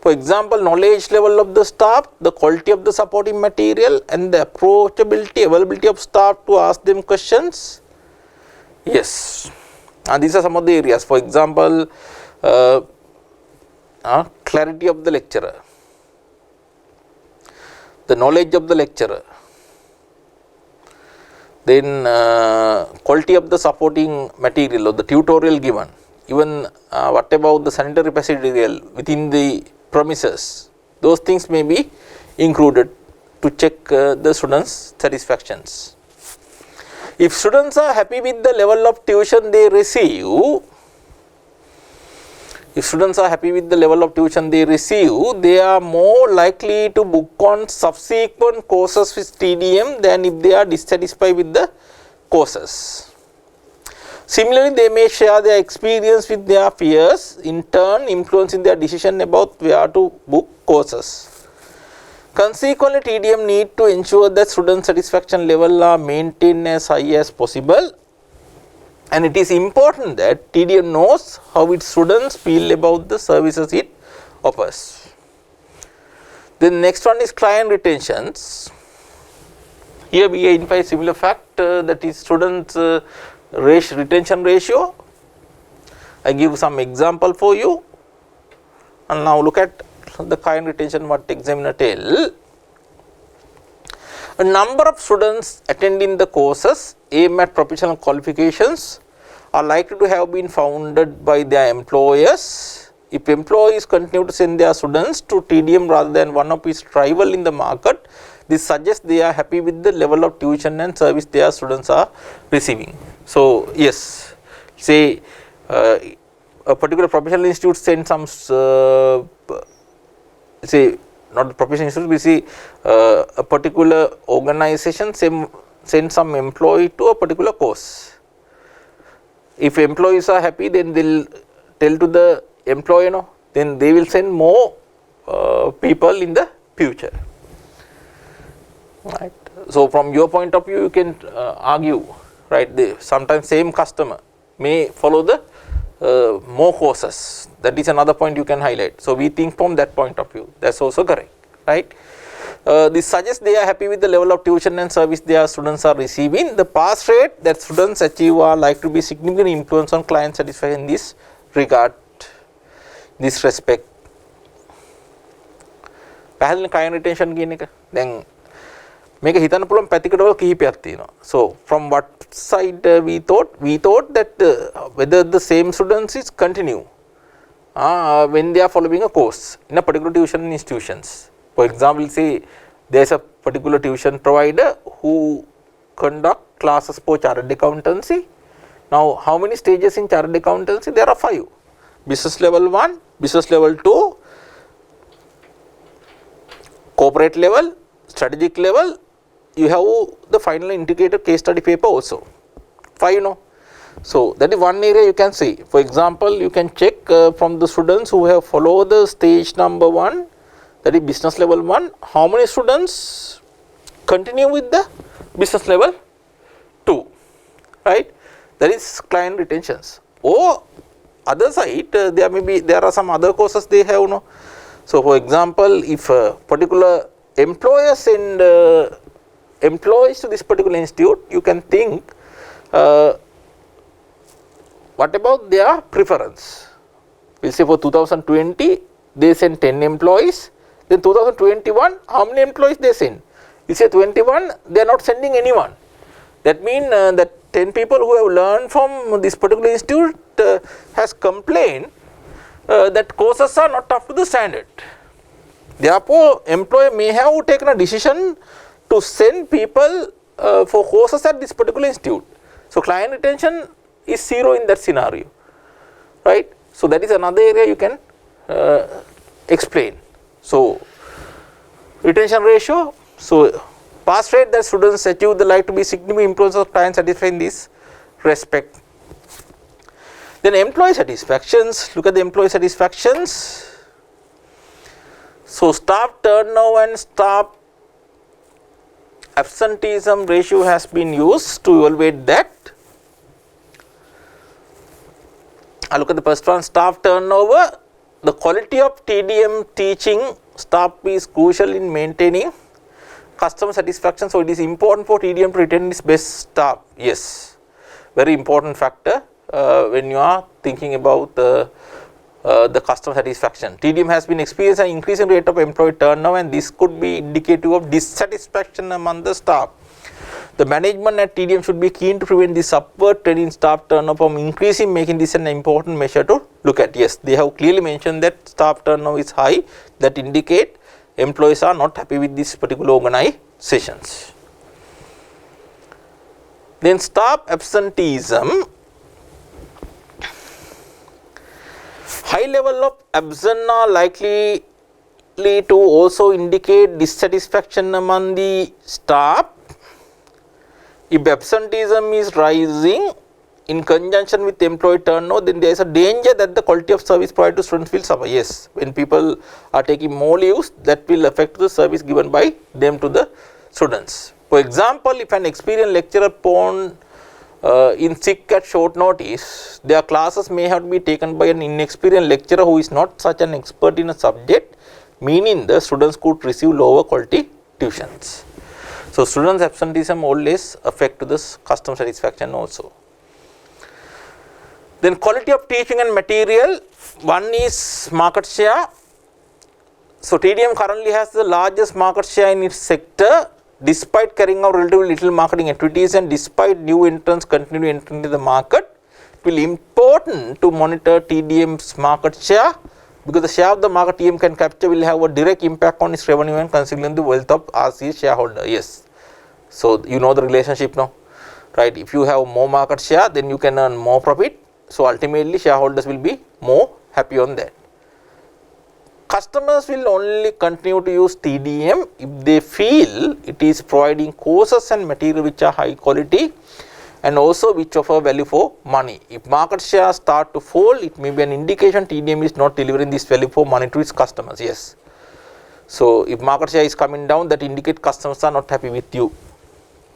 S1: For example, knowledge level of the staff, the quality of the supporting material, and the approachability, availability of staff to ask them questions. Yes, and these are some of the areas. For example, clarity of the lecturer, the knowledge of the lecturer, then quality of the supporting material or the tutorial given, even what about the sanitary procedure within the premises, those things may be included to check the students' satisfactions. If students are happy with the level of tuition they receive, they are more likely to book on subsequent courses with TDM than if they are dissatisfied with the courses. Similarly, they may share their experience with their peers, in turn influencing their decision about where to book courses. Consequently, TDM need to ensure that student satisfaction level are maintained as high as possible, and it is important that TDM knows how its students feel about the services it offers. The next one is client retentions. Here we identify a similar fact, that is students retention ratio. I give some example for you, and now look at the client retention what examiner tell. A number of students attending the courses aim at professional qualifications are likely to have been founded by their employers. If employees continue to send their students to TDM rather than one of its rival in the market, this suggests they are happy with the level of tuition and service their students are receiving. So, yes, say a particular professional institute send some say not the professional institute, we see a particular organization send some employee to a particular course. If employees are happy, then they will tell to the employer, no, then they will send more people in the future. Right. So, from your point of view, you can argue, right, sometimes same customer may follow the more courses. That is another point you can highlight. So, we think from that point of view, that is also correct, right. This suggests they are happy with the level of tuition and service their students are receiving. The pass rate that students achieve are likely to be significant influence on client satisfaction in this regard, this respect. පැහැදිලි client retention කියන එක. දැන් මේක හිතන්න පුළුවන් පැතිකඩවල කිහිපයක් තියෙනවා. So from what side we thought that whether the same students is continue when they are following a course in a particular tuition institutions. For example, say there is a particular tuition provider who conduct classes for chartered accountancy. Now how many stages in chartered accountancy? There are 5. Business level 1, business level 2, corporate level, strategic level, you have the final integrated case study paper also. 5, no? So that is one area you can see. For example, you can check from the students who have followed the stage number 1, that is business level 1, how many students continue with the business level 2, right? That is client retentions. Or other side, there are some other courses they have, no? So for example, if a particular employer send employees to this particular institute, you can think what about their preference? We will say for 2020 they send 10 employees, then 2021 how many employees they send? We say 21 they are not sending anyone. That means that 10 people who have learned from this particular institute has complained that courses are not up to the standard. Therefore, employer may have taken a decision to send people for courses at this particular institute. So client retention is 0 in that scenario, right? So that is another area you can explain. So retention ratio, so pass rate that students achieve the like to be significant influence of client satisfaction in this respect. Then employee satisfactions, look at the employee satisfactions. So staff turnover and staff absenteeism ratio has been used to evaluate that. Look at the first one, staff turnover. The quality of TDM teaching staff is crucial in maintaining customer satisfaction. So it is important for TDM to retain its best staff. Yes, very important factor when you are thinking about the customer satisfaction. TDM has been experiencing an increasing rate of employee turnover, and this could be indicative of dissatisfaction among the staff. The management at TDM should be keen to prevent this upward trend in staff turnover from increasing, making this an important measure to look at. Yes, they have clearly mentioned that staff turnover is high, that indicate employees are not happy with this particular organizations. Then staff absenteeism. High level of absence are likely to also indicate dissatisfaction among the staff. If absenteeism is rising in conjunction with employee turnover, then there is a danger that the quality of service provided to students will suffer. Yes, when people are taking more leaves, that will affect the service given by them to the students. For example, if an experienced lecturer born in sick at short notice, their classes may have to be taken by an inexperienced lecturer who is not such an expert in a subject, meaning the students could receive lower quality tuitions. So students absenteeism always affect to this customer satisfaction also. Then quality of teaching and material, one is market share. So TDM currently has the largest market share in its sector. despite carrying out relatively little marketing activities and despite new entrants continue entering into the market, it will be important to monitor TDM's market share, because the share of the market TDM can capture will have a direct impact on its revenue and consequently the wealth of RC's shareholder. Yes. So, you know the relationship now, right? If you have more market share, then you can earn more profit. So, ultimately shareholders will be more happy on that. Customers will only continue to use TDM if they feel it is providing courses and material which are high quality and also which offer value for money. If market share start to fall, it may be an indication TDM is not delivering this value for money to its customers. Yes. So, if market share is coming down, that indicates customers are not happy with you.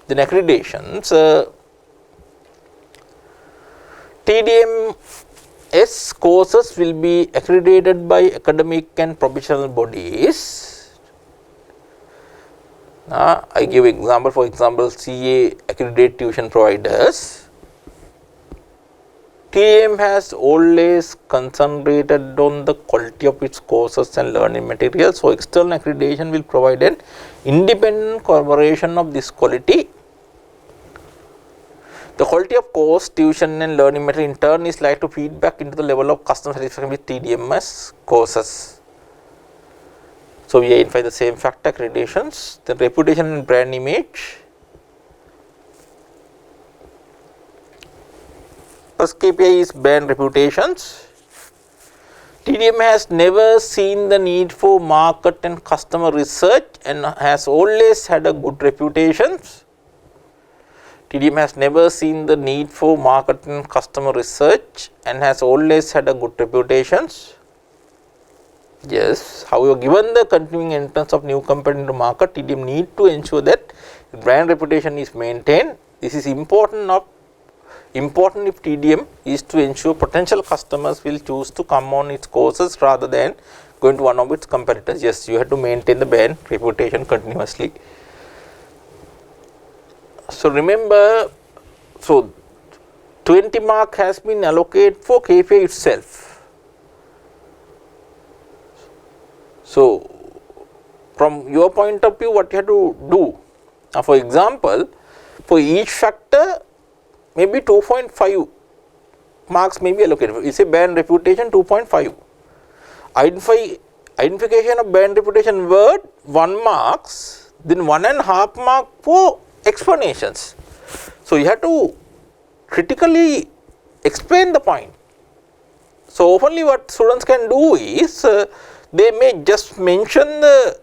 S1: Then accreditations, TDMS courses will be accredited by academic and professional bodies. I give example, for example, CA accredited tuition providers. TDM has always concentrated on the quality of its courses and learning materials. So, external accreditation will provide an independent corroboration of this quality. The quality of course, tuition and learning material in turn is likely to feed back into the level of customer satisfaction with TDMS courses. So, we identify the same factor accreditations, the reputation and brand image. First KPI is brand reputations. TDM has never seen the need for market and customer research and has always had a good reputation. TDM has never seen the need for market and customer research and has always had a good reputation. Yes, however, given the continuing entrance of new company into market, TDM need to ensure that brand reputation is maintained. This is important if TDM is to ensure potential customers will choose to come on its courses rather than going to one of its competitors. Yes, you have to maintain the brand reputation continuously. So, remember, so 20 mark has been allocated for Kpi itself. So, from your point of view, what you have to do? Now, for example, for each factor, maybe 2.5 marks may be allocated. You say brand reputation 2.5. Identification of brand reputation word 1 marks, then 1.5 mark for explanations. So, you have to critically explain the point. So, oftenly what students can do is they may just mention the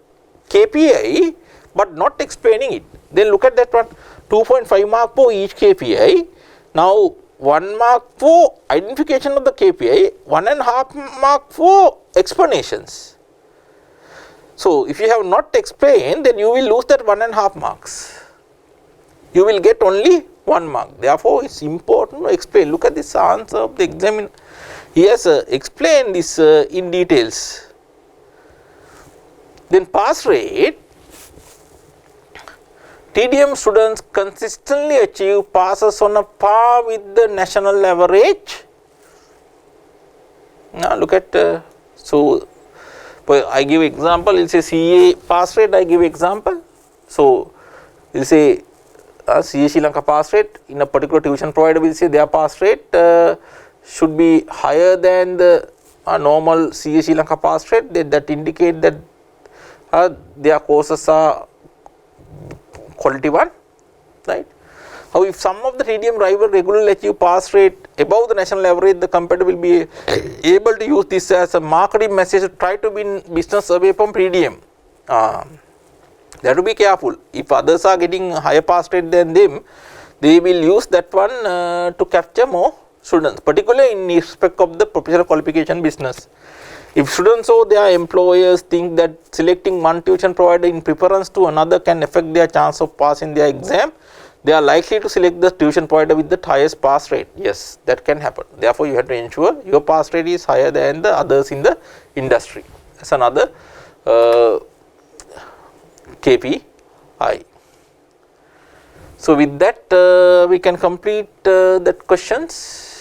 S1: KPI but not explaining it. Then look at that one, 2.5 mark for each KPI. Now, 1 mark for identification of the KPI, 1.5 mark for explanations. So, if you have not explained, then you will lose that 1.5 marks. You will get only 1 mark. Therefore, it is important to explain. Look at this answer of the examiner. He has explained this in details. Then pass rate. TDM students consistently achieve passes on a par with the national average. Now, look at, so I give example, it will say CA pass rate, I give example. So, it will say CA Sri Lanka pass rate in a particular tuition provider will say their pass rate should be higher than the normal CA Sri Lanka pass rate, that indicate that their courses are quality one, right. Now, if some of the TDM rival regularly achieve pass rate above the national average, the competitor will be able to use this as a marketing message to try to win business away from TDM. They have to be careful. If others are getting higher pass rate than them, they will use that one to capture more students, particularly in respect of the professional qualification business. If students or their employers think that selecting one tuition provider in preference to another can affect their chance of passing their exam, they are likely to select the tuition provider with the highest pass rate. Yes, that can happen. Therefore, you have to ensure your pass rate is higher than the others in the industry. That's another KPI. So, with that we can complete that questions.